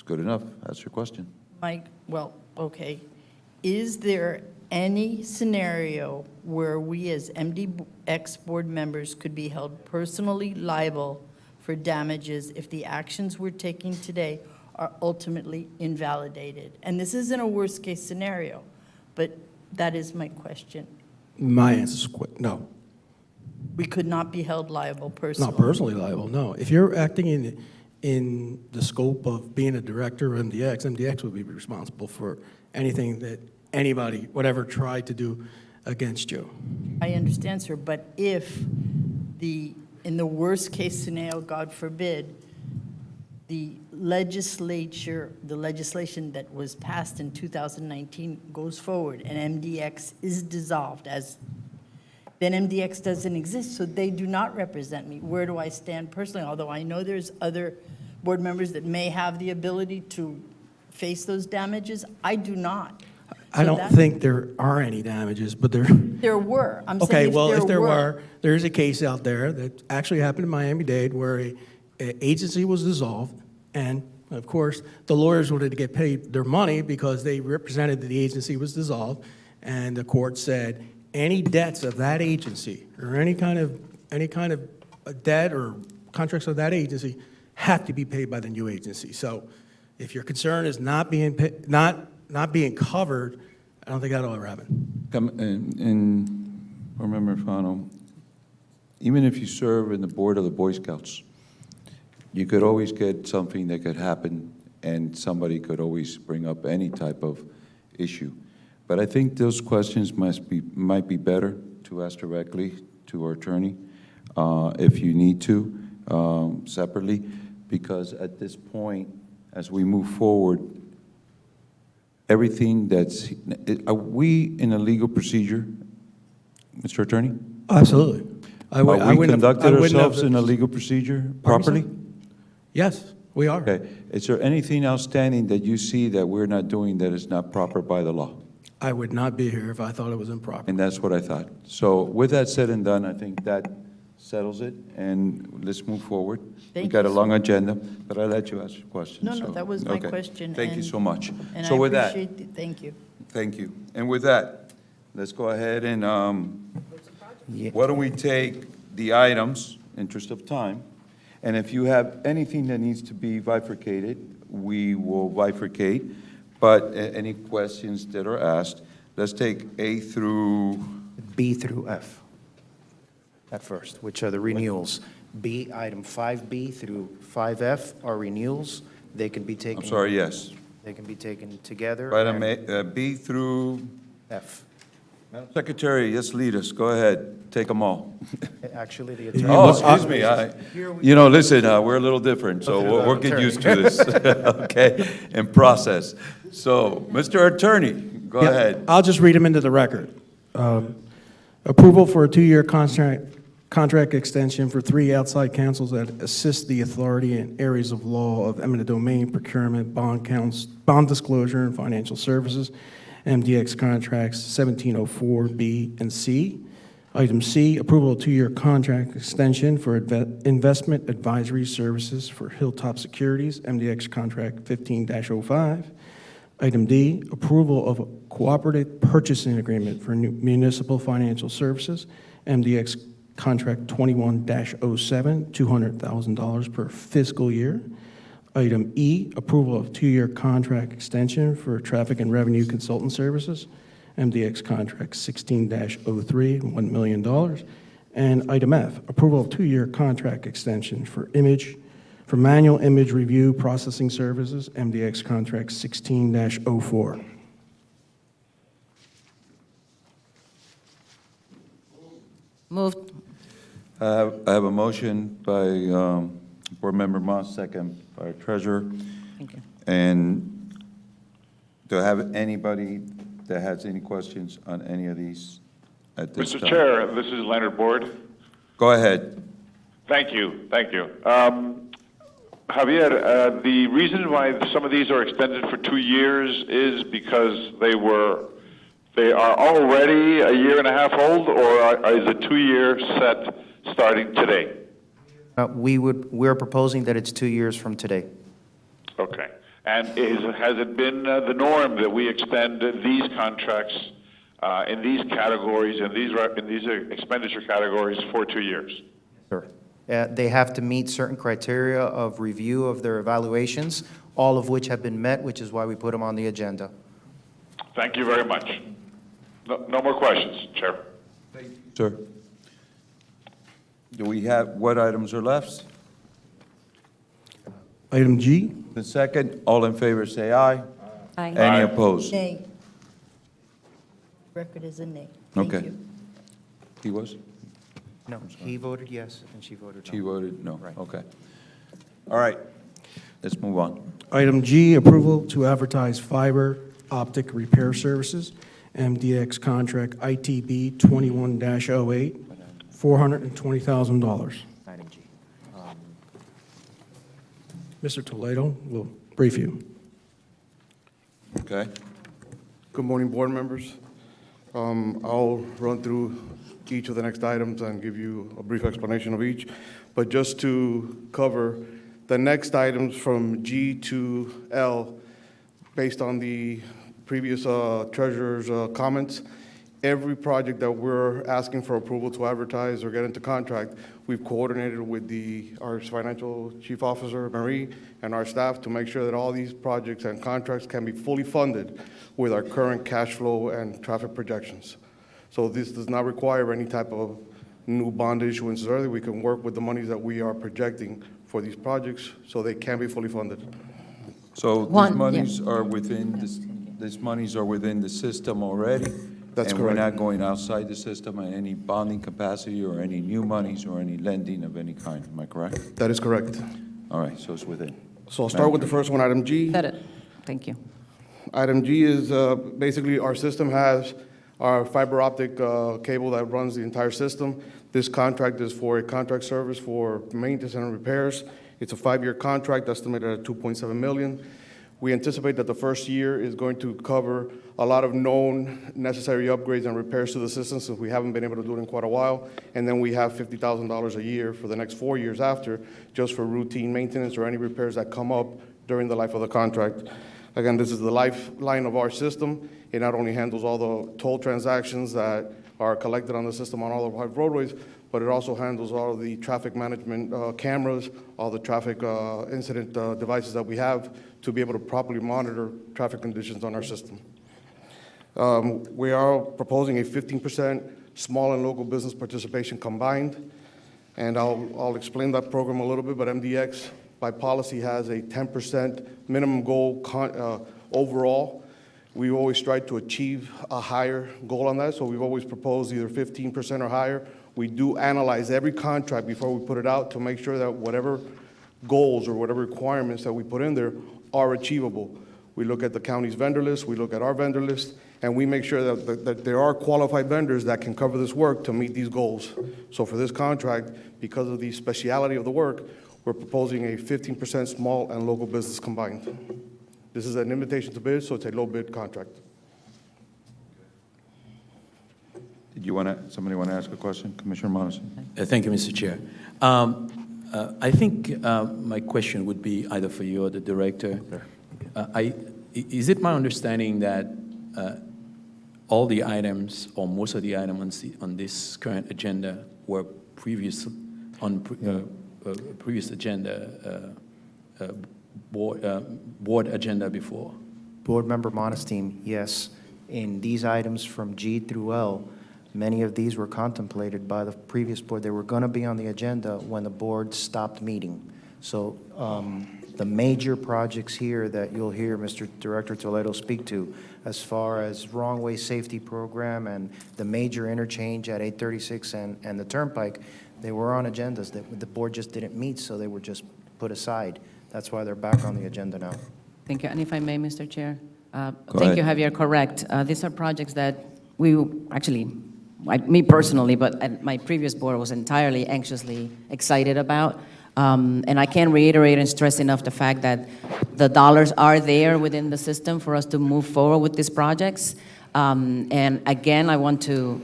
good enough. That's your question. Mike, well, okay. Is there any scenario where we as MDX board members could be held personally liable for damages if the actions we're taking today are ultimately invalidated? And this isn't a worst-case scenario, but that is my question. My answer is no. We could not be held liable personally. Not personally liable, no. If you're acting in the scope of being a director of MDX, MDX would be responsible for anything that anybody would ever try to do against you. I understand, sir, but if in the worst-case scenario, God forbid, the legislation that was passed in 2019 goes forward and MDX is dissolved, then MDX doesn't exist, so they do not represent me. Where do I stand personally? Although I know there's other board members that may have the ability to face those damages, I do not. I don't think there are any damages, but there... There were. I'm Okay, saying well, if there were, there's a case out there that actually happened in Miami-Dade where an agency was dissolved, and of course, the lawyers wanted to get paid their money because they represented that the agency was dissolved, and the court said any debts of that agency or any kind of debt or contracts of that agency have to be paid by the new agency. So if your concern is not being covered, I don't think that'll ever happen. And remember, Fano, even if you serve in the board of the Boy Scouts, you could always get something that could happen, and somebody could always bring up any type of issue. But I think those questions might be better to ask directly to our attorney, if you need to, separately, because at this point, as we move forward, everything are we in a legal procedure, Mr. Attorney? Absolutely. Are we conducted ourselves in a legal procedure properly? Yes, we are. Okay. Is there anything outstanding that you see that we're not doing that is not proper by the law? I would not be here if I thought it was improper. And that's what I thought. So with that said and done, I think that settles it, and let's move forward. We got a long agenda, but I'll let you ask your question. No, that was my question. Thank you so much. And So I with that, appreciate thank you. thank you. And with that, let's go ahead and why don't we take the items, interest of time, And if you have anything that needs to be bifurcated, we will bifurcate. But any questions that are asked, let's take A through, B through F at first, which are the renewals. B, item 5B through 5F are renewals. They can be taken. I'm sorry, yes. They can be taken together. Item and A, B through, F. Madam Secretary, yes, lead us, go ahead, take them all. Actually, the You attorney. Oh, know, excuse me, you know, listen, we're a little different, so through the we'll get attorney. used to this, okay, and process. So, Mr. Attorney, go Yeah, ahead. I'll just read them into the record. Approval for a 2-year contract extension for 3 outside counsels that assist the authority in areas of law of eminent domain, procurement, bond disclosure, and financial services. MDX contracts 1704B and C. Item C, approval of 2-year contract extension for investment advisory services for Hilltop Securities, MDX contract 15-05. Item D, approval of a cooperative purchasing agreement for municipal financial services, MDX contract 21-07, $200,000 per fiscal year. Item E, approval of 2-year contract extension for traffic and revenue consultant services, MDX contract 16-03, $1 million. And item F, approval of 2-year contract extension for manual image review processing services, MDX contract 16-04. Moved. I have a motion by Board Member Moss, second by Treasurer. Thank you. And do I have anybody that has any questions on any of these at this time? Mr. Chair, this is Leonard Board. Go ahead. Thank you, thank you. Javier, the reason why some of these are extended for 2 years is because they are already a year and a half old, or is a 2-year set starting today? We're proposing that it's 2 years from today. Okay. And has it been the norm that we extend these contracts in these categories, in these expenditure categories for 2 years? Sure. They have to meet certain criteria of review of their evaluations, all of which have been met, which is why we put them on the agenda. Thank you very much. No more questions, Chair. Sir. Do we have, what items are left? Item G, The second, all in favor, say aye. Aye. Any Aye. opposed? Nay. Record is a nay. Thank Okay. you. He was? No, he voted yes, and she voted no. She voted no. Right. Okay. All right, let's move on. Item G, approval to advertise fiber optic repair services, MDX contract ITB 21-08, $420,000. Item G. Mr. Toledo will brief you. Okay. Good morning, board members. I'll run through each of the next items and give you a brief explanation of each. But just to cover the next items from G to L, based on the previous treasurer's comments, every project that we're asking for approval to advertise or get into contract, we've coordinated with our financial chief officer, Marie, and our staff to make sure that all these projects and contracts can be fully funded with our current cash flow and traffic projections. So this does not require any type of new bond issuances early. We can work with the monies that we are projecting for these projects so they can be fully funded. So One, these yeah. monies are within, these monies are within the system already? That's And we're correct. not going outside the system in any bonding capacity or any new monies or any lending of any kind, am I correct? That is correct. All right, so it's within. So I'll start with the first one, item G. Said it. Thank you. Item G is basically our system has our fiber optic cable that runs the entire system. This contract is for a contract service for maintenance and repairs. It's a 5-year contract estimated at $2.7 million. We anticipate that the first year is going to cover a lot of known necessary upgrades and repairs to the system since we haven't been able to do it in quite a while. And then we have $50,000 a year for the next 4 years after, just for routine maintenance or any repairs that come up during the life of the contract. Again, this is the lifeline of our system. It not only handles all the toll transactions that are collected on the system on all of our roadways, but it also handles all of the traffic management cameras, all the traffic incident devices that we have to be able to properly monitor traffic conditions on our system. We are proposing a 15% small and local business participation combined, and I'll explain that program a little bit, but MDX by policy has a 10% minimum goal overall. We always try to achieve a higher goal on that, so we've always proposed either 15% or higher. We do analyze every contract before we put it out to make sure that whatever goals or whatever requirements that we put in there are achievable. We look at the county's vendor list, we look at our vendor list, and we make sure that there are qualified vendors that can cover this work to meet these goals. So for this contract, because of the speciality of the work, we're proposing a 15% small and local business combined. This is an invitation to bid, so it's a low bid contract. Did you somebody want to ask a question? Commissioner Monestime? Thank you, Mr. Chair. I think my question would be either for you or the director. Is it my understanding that all the items, or most of the items on this current agenda were previous agenda, board agenda before? Board Member Monestime, yes. In these items from G through L, many of these were contemplated by the previous board. They were going to be on the agenda when the board stopped meeting. So the major projects here that you'll hear Mr. Director Toledo speak to, as far as wrong-way safety program and the major interchange at 836 and the Turnpike, they were on agendas that the board just didn't meet, so they were just put aside. That's why they're back on the agenda now. Thank you. And if I may, Mr. Chair, thank you, Javier. Correct. These are projects that we actually, me personally, but at my previous board was entirely anxiously excited about. And I can't reiterate and stress enough the fact that the dollars are there within the system for us to move forward with these projects. And again, I want to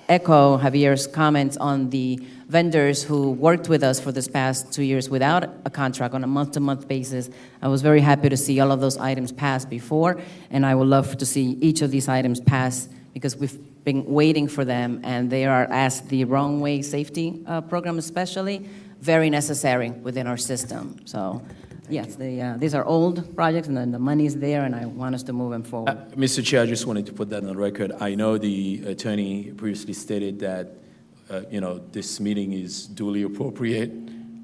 echo Javier's comments on the vendors who worked with us for this past 2 years without a contract on a month-to-month basis. I was very happy to see all of those items pass before, and I would love to see each of these items pass because we've been waiting for them, and they are, as the wrong-way safety program especially, very necessary within our system. So, yes, these are old projects, and then the money's there, and I want us to move them forward. Mr. Chair, I just wanted to put that on the record. I know the attorney previously stated that this meeting is duly appropriate,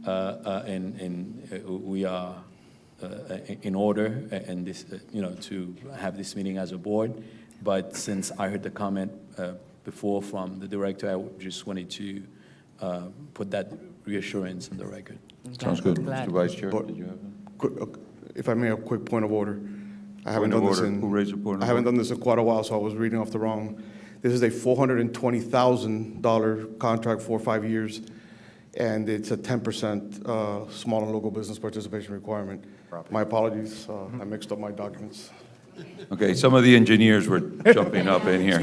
and we are in order, and this, to have this meeting as a board. But since I heard the comment before from the director, I just wanted to put that reassurance on the record. Sounds good. Mr. Vice Chair, did you have If I may, a quick point of order. I haven't Point of done this order. in. Who raised the point of I haven't order? done this in quite a while, so I was reading off the wrong. This is a $420,000 contract for 5 years, and it's a 10% small and local business participation requirement. My apologies. I mixed up my documents. Okay, some of the engineers were jumping up in here,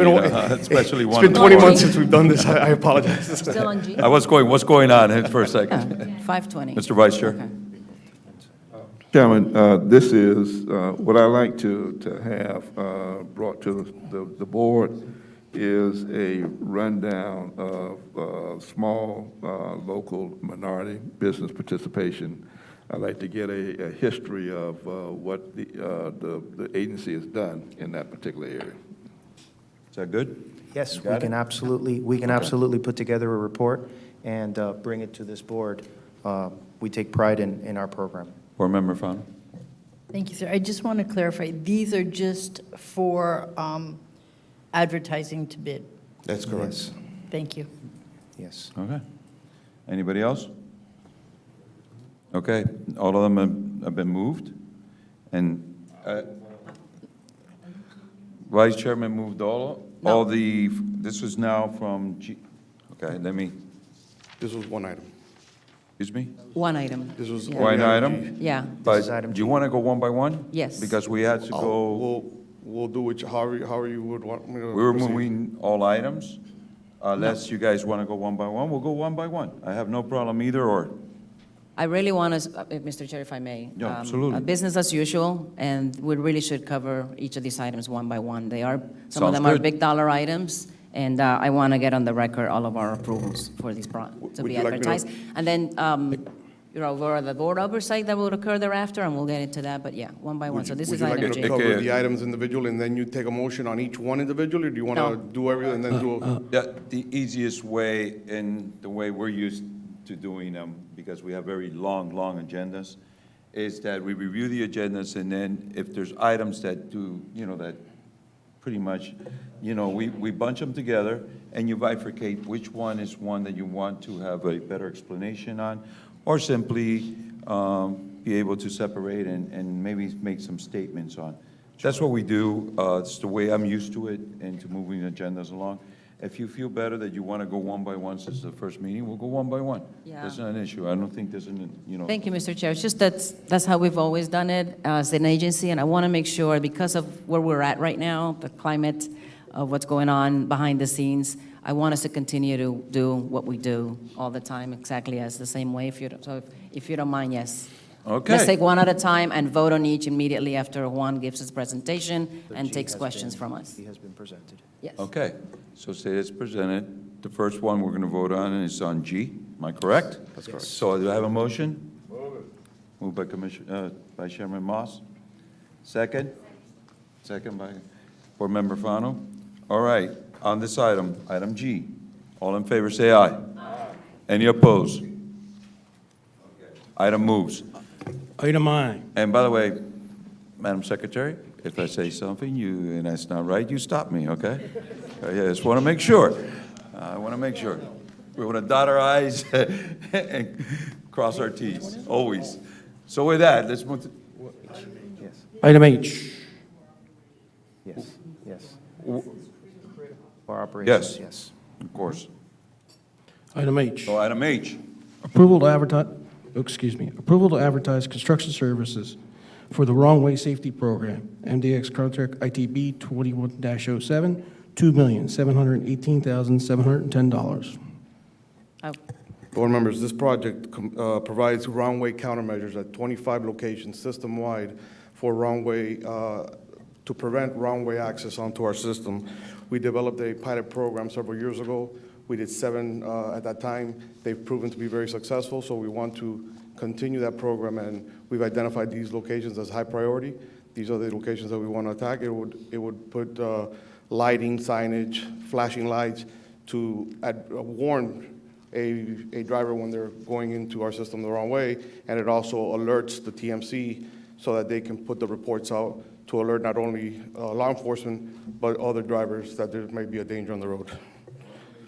especially one. It's been 20 months since we've done this. I apologize. Still on G? What's going on for a second? 520. Mr. Vice Chair? Okay. Chairman, this is what I like to have brought to the board is a rundown of small local minority business participation. I'd like to get a history of what the agency has done in that particular area. Is that good? Yes, we can absolutely put together a report and bring it to this board. We take pride in our program. Board Member Fano? Thank you, sir. I just want to clarify, these are just for advertising to bid. That's correct. Yes. Thank you. Yes. Okay. Anybody else? Okay, all of them have been moved, and Vice Chairman moved all the, this is now from G, okay, This was one item. excuse me? One item. This was Yeah. One only item? Yeah. This is But item do you want to go one by one? Yes. Because we had to go, We'll do it however you would want me to we were proceed. moving all items. Unless you guys want to go one by one, we'll go one by one. I have no problem either or. I really want us, Mr. Chair, if I may. Yeah, absolutely. Business as usual, and we really should cover each of these items one by one. Some of Sounds them are good. big dollar items, And I want to get on the record all of our approvals for these to Would be you like me to- advertised. And then, over the board oversight that will occur thereafter, and we'll get into that, but yeah, one by one. So this is Would you item like J. me to cover the items individually, and then you take a motion on each one individually, or do you want No. to do everything and then do? Yeah, the easiest way, and the way we're used to doing them, because we have very long agendas, is that we review the agendas, and then if there's items that do, that pretty much, we bunch them together, and you bifurcate which one is one that you want to have a better explanation on, or simply be able to separate and maybe make some statements on. That's what we do. It's the way I'm used to it and to moving agendas along. If you feel better that you want to go one by one since the first meeting, we'll go one by one. Yeah. That's not an issue. I don't think there's an, Thank you, Mr. Chair. It's just that's how we've always done it as an agency, and I want to make sure, because of where we're at right now, the climate of what's going on behind the scenes, I want us to continue to do what we do all the time, exactly as the same way. If you don't mind, yes. Okay. Let's take one at a time and vote on each immediately after Juan gives his presentation The and G takes has questions been- from us. He has been presented. Yes. Okay, so say it's presented. The first one we're going to vote on is on G. Am I correct? That's correct. So do I have a motion? Moved by by Chairman Moss. Second? Second by Board Member Fano. All right, on this item, item G, all in favor say aye. Any opposed? Item moves. Item I. And by the way, Madam Secretary, if I say something and that's not right, you stop me, okay? I just want to make sure. I want to make sure. We want to dot our i's and cross our t's, always. So with that, let's move to, Yes, Item H. yes. For operations, Yes. yes. of course. Item H. So item H, Approval to advertise construction services for the Wrong-Way Safety Program, MDX contract ITB 21-07, $2,718,710. Board members, this project provides wrong-way countermeasures at 25 locations system-wide for wrong-way, to prevent wrong-way access onto our system. We developed a pilot program several years ago. We did 7 at that time. They've proven to be very successful, so we want to continue that program, and we've identified these locations as high priority. These are the locations that we want to attack. It would put lighting, signage, flashing lights to warn a driver when they're going into our system the wrong way, and it also alerts the TMC so that they can put the reports out to alert not only law enforcement, but other drivers that there may be a danger on the road.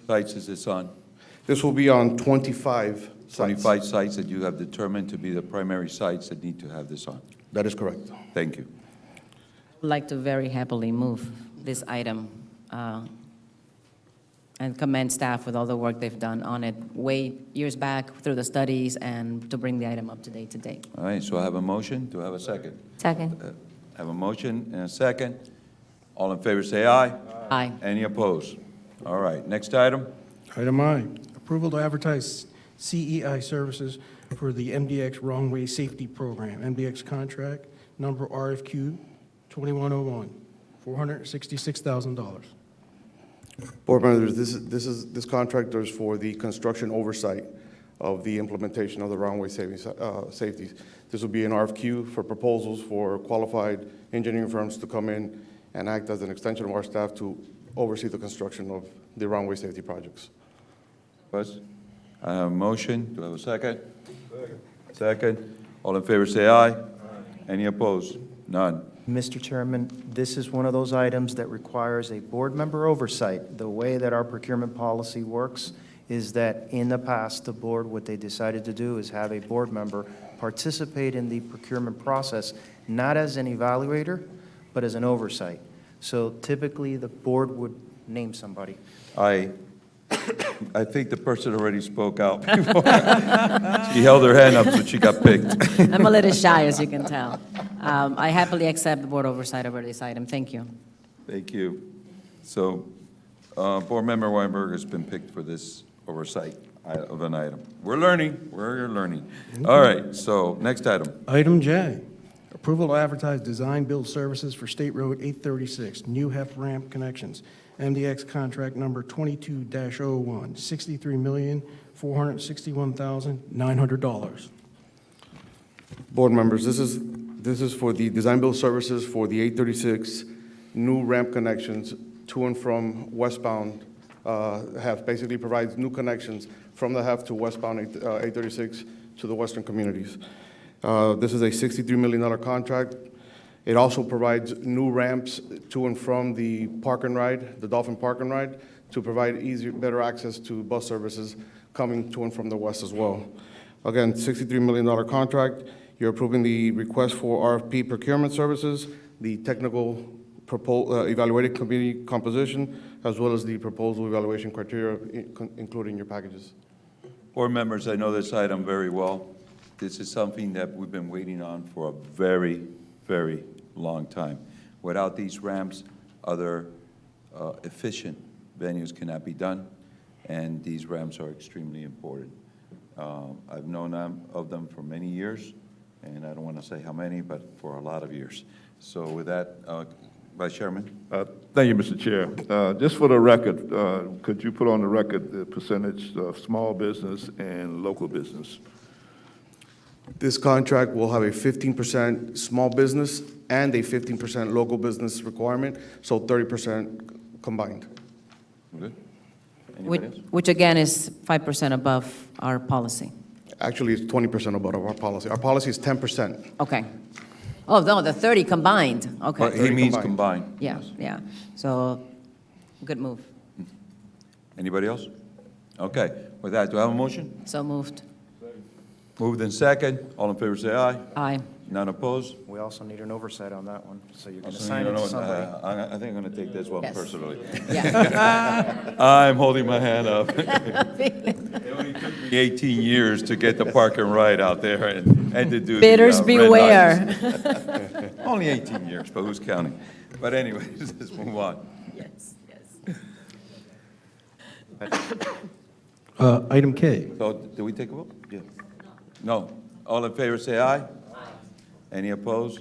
sites is this on? This will be on 25 sites. 25 sites that you have determined to be the primary sites that need to have this on. That is correct. Thank you. Would like to very happily move this item and commend staff with all the work they've done on it way years back through the studies and to bring the item up to date today. All right, so I have a motion. Do I have a second? Second. I have a motion and a second. All in favor, say aye. Aye. Any opposed? All right, next item. Item I, approval to advertise CEI services for the MDX Wrong-Way Safety Program, MDX contract number RFQ 2101, $466,000. Board members, this contract is for the construction oversight of the implementation of the wrong-way safeties. This will be an RFQ for proposals for qualified engineering firms to come in and act as an extension of our staff to oversee the construction of the wrong-way safety projects. Buzz? I have a motion. Do I have a second? Second. All in favor, say aye. Any opposed? None. Mr. Chairman, this is one of those items that requires a board member oversight. The way that our procurement policy works is that in the past, the board, what they decided to do is have a board member participate in the procurement process, not as an evaluator, but as an oversight. So typically, the board would name somebody. I think the person already spoke out before. She held her hand up, so she got picked. I'm a little shy, as you can tell. I happily accept the board oversight over this item. Thank you. Thank you. So, Board Member Weinberg has been picked for this oversight of an item. We're learning. We're learning. All right, so next item. Item J, Approval to advertise design build services for State Road 836, new HEF ramp connections. MDX contract number 22-01, $63,461,900. Board members, this is for the design build services for the 836 new ramp connections to and from westbound HEF. Basically provides new connections from the HEF to westbound 836 to the western communities. This is a $63 million contract. It also provides new ramps to and from the park and ride, the Dolphin park and ride, to provide easier, better access to bus services coming to and from the west as well. Again, $63 million contract. You're approving the request for RFP procurement services, the technical evaluating committee composition, as well as the proposal evaluation criteria, including your packages. Board members, I know this item very well. This is something that we've been waiting on for a very, very long time. Without these ramps, other efficient venues cannot be done, and these ramps are extremely important. I've known of them for many years, and I don't want to say how many, but for a lot of years. So with that, Vice Chairman. Thank you, Mr. Chair. Just for the record, could you put on the record the percentage of small business and local business? This contract will have a 15% small business and a 15% local business requirement, so 30% combined. Good. Which, Anybody else? which again is 5% above our policy. Actually, it's 20% above our policy. Our policy is 10%. Okay. Oh, no, the 30 combined, But okay. he means combined. combined. Yeah, yeah. So, good move. Anybody else? Okay. With that, do I have a motion? So moved. Moved in second. All in favor, say aye. Aye. None opposed? We also need an oversight on that one, so you're going to So, sign you it know to what, somebody. I think I'm going to take this one Yes. personally. Yeah. I'm holding my hand up. It only took me 18 years to get the park and ride out there and to do Bidders the red beware. lights. Only 18 years, but who's counting? But anyways, let's move on. Yes, yes. Item K. So, did we take a vote? Yeah. No. All in favor, say aye. Any opposed?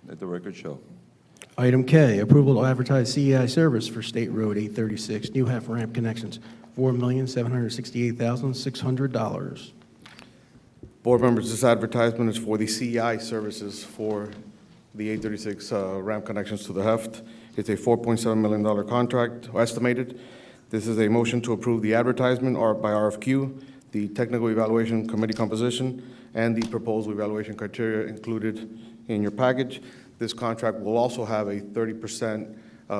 Let the record show. Item K, approval to advertise CEI service for State Road 836, new half ramp connections, $4,768,600. Board members, this advertisement is for the CEI services for the 836 ramp connections to the HEFT. It's a $4.7 million contract estimated. This is a motion to approve the advertisement by RFQ, the technical evaluation committee composition, and the proposal evaluation criteria included in your package. This contract will also have a 30%,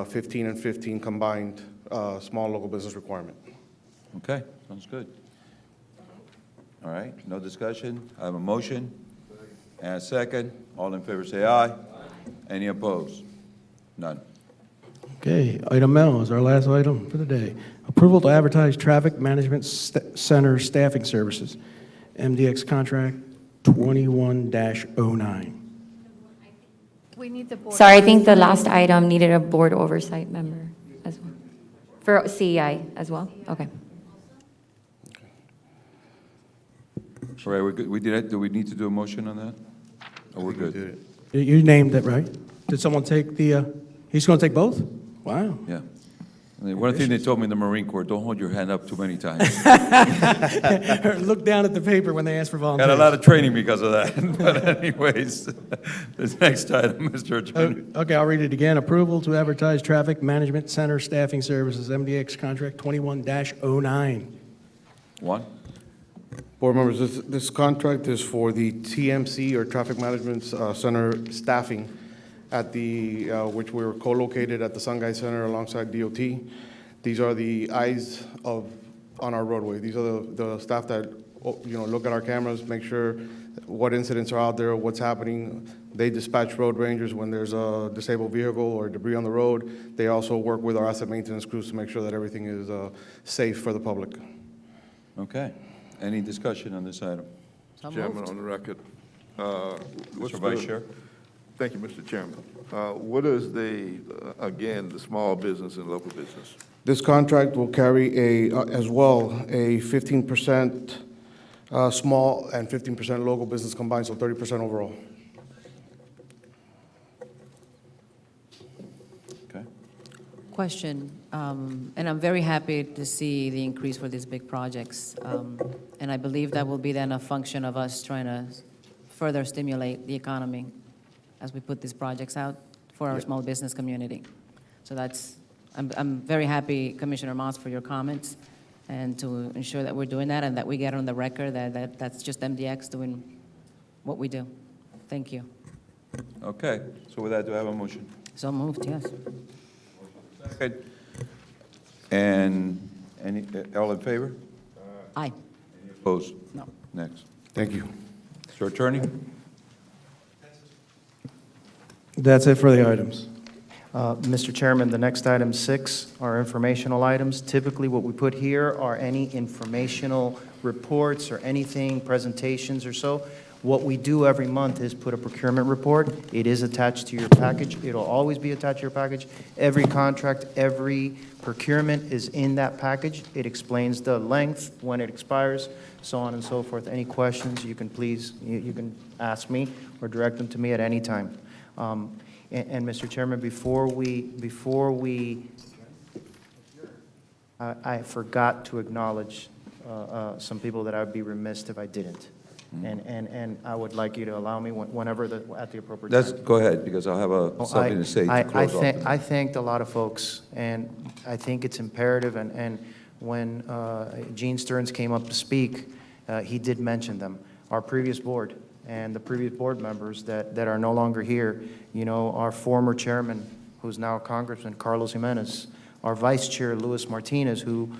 15 and 15 combined small local business requirement. Okay, sounds good. All right, no discussion. I have a motion and a second. All in favor, say aye. Any opposed? None. Okay, item L is our last item for the day. Approval to advertise traffic management center staffing services, MDX contract 21-09. We need the board. Sorry, I think the last item needed a board oversight member as well. For CEI as well? Okay. All right, we're good. We did it. Do we need to do a motion on that? Or we're good? You named it, right? Did someone take the, he's going to take both? Wow. Yeah. I mean, one thing they told me in the Marine Corps, don't hold your hand up too many times. Look down at the paper when they ask for volunteers. Got a lot of training because of that. But anyways, this next item, Mr. Attorney. Okay, I'll read it again. Approval to advertise traffic management center staffing services, MDX contract 21-09. One? Board members, this contract is for the TMC, or Traffic Management Center staffing, at the, which we're co-located at the Sungai Center alongside DOT. These are the eyes on our roadway. These are the staff that, look at our cameras, make sure what incidents are out there, what's happening. They dispatch road rangers when there's a disabled vehicle or debris on the road. They also work with our asset maintenance crews to make sure that everything is safe for the public. Okay. Any discussion on this item? So Chairman, moved. on the record. Mr. Vice Chair? Thank you, Mr. Chairman. What is the small business and local business? This contract will carry as well, a 15% small and 15% local business combined, so 30% overall. question, and I'm very happy to see the increase for these big projects. And I believe that will be then a function of us trying to further stimulate the economy as we put these projects out for our small business community. So I'm very happy, Commissioner Moss, for your comments, and to ensure that we're doing that and that we get on the record that's just MDX doing what we do. Thank you. Okay, so with that, do I have a motion? So moved, yes. Second. And all in favor? Aye. Opposed? No. Next. Thank you. Mr. Attorney? That's it for the items. Mr. Chairman, the next item 6 are informational items. Typically, what we put here are any informational reports or anything, presentations or so. What we do every month is put a procurement report. It is attached to your package. It'll always be attached to your package. Every contract, every procurement is in that package. It explains the length, when it expires, so on and so forth. Any questions, you can please, you can ask me or direct them to me at any time. And Mr. Chairman, I forgot to acknowledge some people that I would be remiss if I didn't. And I would like you to allow me whenever, at the appropriate time. Go ahead, because I'll have something to say to close off. I thanked a lot of folks, and I think it's imperative, and when Gene Stearns came up to speak, he did mention them. Our previous board and the previous board members that are no longer here, you know, our former chairman, who's now Congressman Carlos Jimenez, our vice chair, Luis Martinez, who,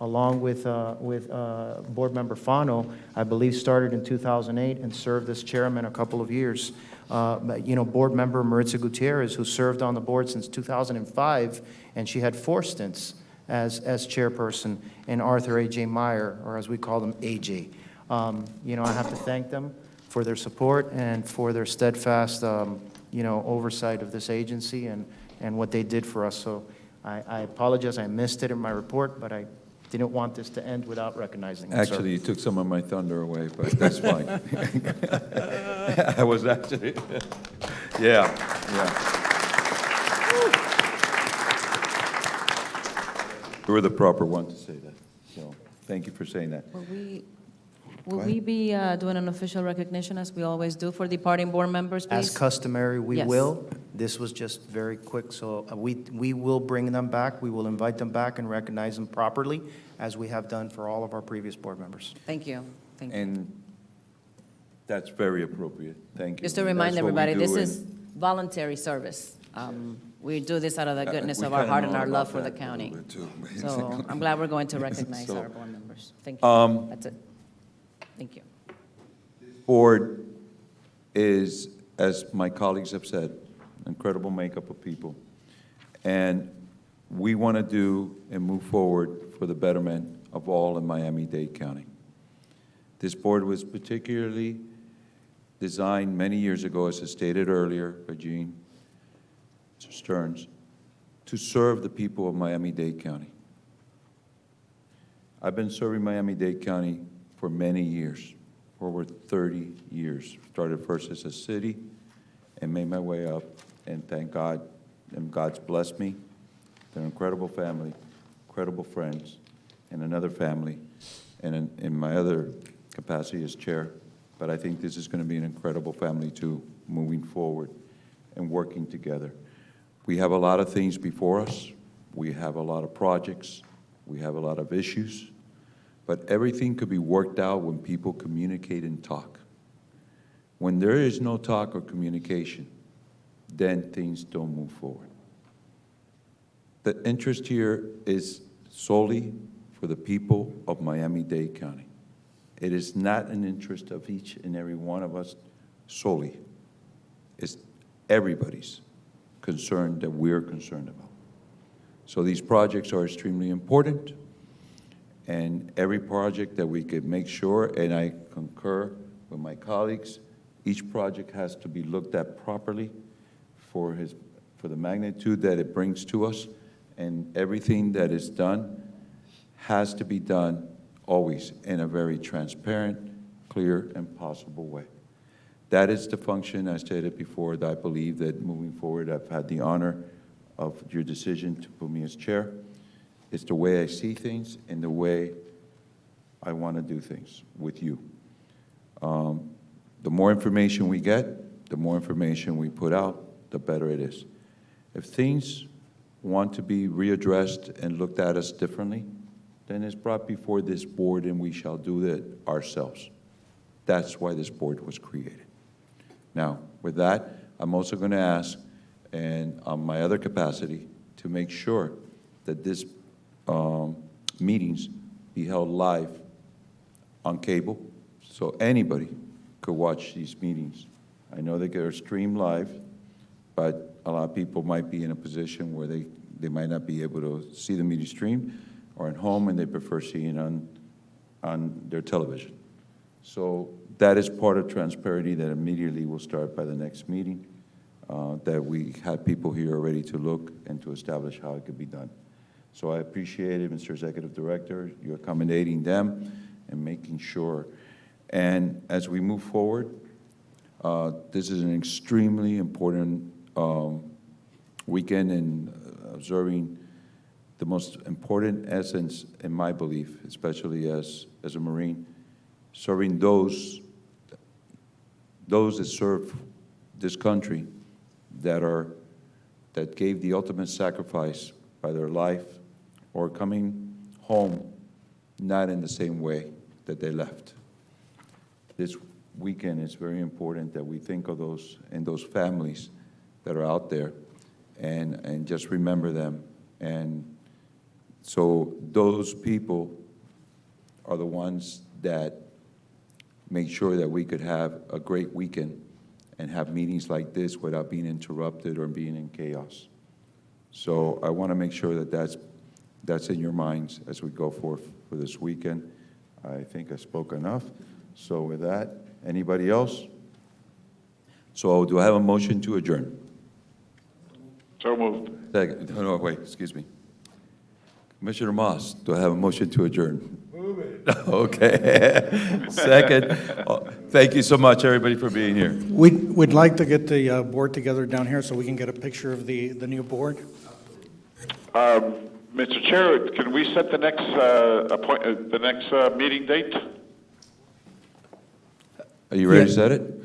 along with board member Fano, I believe started in 2008 and served as chairman a couple of years. You know, board member Maritza Gutierrez, who served on the board since 2005, and she had 4 stints as chairperson, and Arthur A.J. Meyer, or as we call them, AJ. You know, I have to thank them for their support and for their steadfast, you know, oversight of this agency and what they did for us. So I apologize, I missed it in my report, but I didn't want this to end without recognizing them. Actually, you took some of my thunder away, but that's fine. I was actually, yeah. You were the proper one to say that, so thank you for saying that. Will we be doing an official recognition, as we always do, for departing board members, please? As customary, we Yes. will. This was just very quick, so we will bring them back. We will invite them back and recognize them properly, as we have done for all of our previous board members. Thank you. Thank you. And that's very appropriate, thank you. Just to remind That's what we everybody, do, this is and voluntary service. We do this out of the goodness we of our kinda heart and know our love about for the that a county. little bit too, So basically. I'm glad we're going to recognize So, our board members. Thank you. That's it. Thank you. Board is, as my colleagues have said, incredible makeup of people. And we want to do and move forward for the betterment of all in Miami-Dade County. This board was particularly designed many years ago, as I stated earlier by Gene Stearns, to serve the people of Miami-Dade County. I've been serving Miami-Dade County for many years, for over 30 years. Started first as a city and made my way up, and thank God, and God's blessed me. They're an incredible family, incredible friends, and another family, and in my other capacity as chair. But I think this is going to be an incredible family too, moving forward and working together. We have a lot of things before us. We have a lot of projects. We have a lot of issues. But everything could be worked out when people communicate and talk. When there is no talk or communication, then things don't move forward. The interest here is solely for the people of Miami-Dade County. It is not an interest of each and every one of us solely. It's everybody's concern that we're concerned about. So these projects are extremely important, and every project that we could make sure, and I concur with my colleagues, each project has to be looked at properly for the magnitude that it brings to us, and everything that is done has to be done always in a very transparent, clear, and possible way. That is the function, I stated before, that I believe that moving forward, I've had the honor of your decision to put me as chair. It's the way I see things and the way I want to do things with you. The more information we get, the more information we put out, the better it is. If things want to be readdressed and looked at us differently, then it's brought before this board and we shall do it ourselves. That's why this board was created. Now, with that, I'm also going to ask, and on my other capacity, to make sure that this meetings be held live on cable, so anybody could watch these meetings. I know they are streamed live, but a lot of people might be in a position where they might not be able to see the meeting streamed or at home, and they prefer seeing it on their television. So that is part of transparency that immediately will start by the next meeting, that we have people here ready to look and to establish how it could be done. So I appreciate it, Mr. Executive Director, you accommodating them and making sure. And as we move forward, this is an extremely important weekend in observing the most important essence, in my belief, especially as a Marine, serving those that serve this country that gave the ultimate sacrifice by their life or coming home not in the same way that they left. This weekend is very important that we think of those and those families that are out there and just remember them. And so those people are the ones that make sure that we could have a great weekend and have meetings like this without being interrupted or being in chaos. So I want to make sure that that's in your minds as we go forth for this weekend. I think I spoke enough. So with that, anybody else? So do I have a motion to adjourn? So moved. Second. No, wait, excuse me. Commissioner Moss, do I have a motion to adjourn? Move it. Okay. Second. Thank you so much, everybody, for being here. We'd like to get the board together down here so we can get a picture of the new board. Mr. Chair, can we set the next meeting date? Are you ready to set it?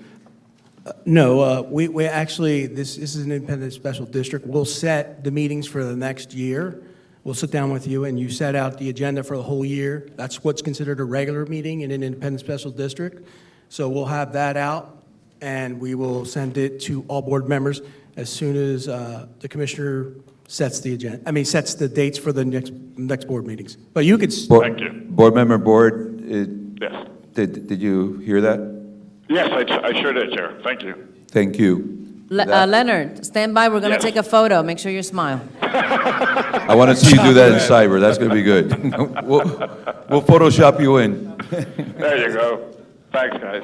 No, we actually, this is an independent special district. We'll set the meetings for the next year. We'll sit down with you and you set out the agenda for the whole year. That's what's considered a regular meeting in an independent special district. So we'll have that out and we will send it to all board members as soon as the commissioner sets the agenda. Sets the dates for the next board meetings. But you could. Thank you. Board member Board, Yes. did you hear that? Yes, I sure did, Chair. Thank you. Thank you. Leonard, stand by, we're going to Yes. take a photo, make sure you smile. I want to see you do that in cyber. That's going to be good. We'll Photoshop you in. There you go. Thanks, guys.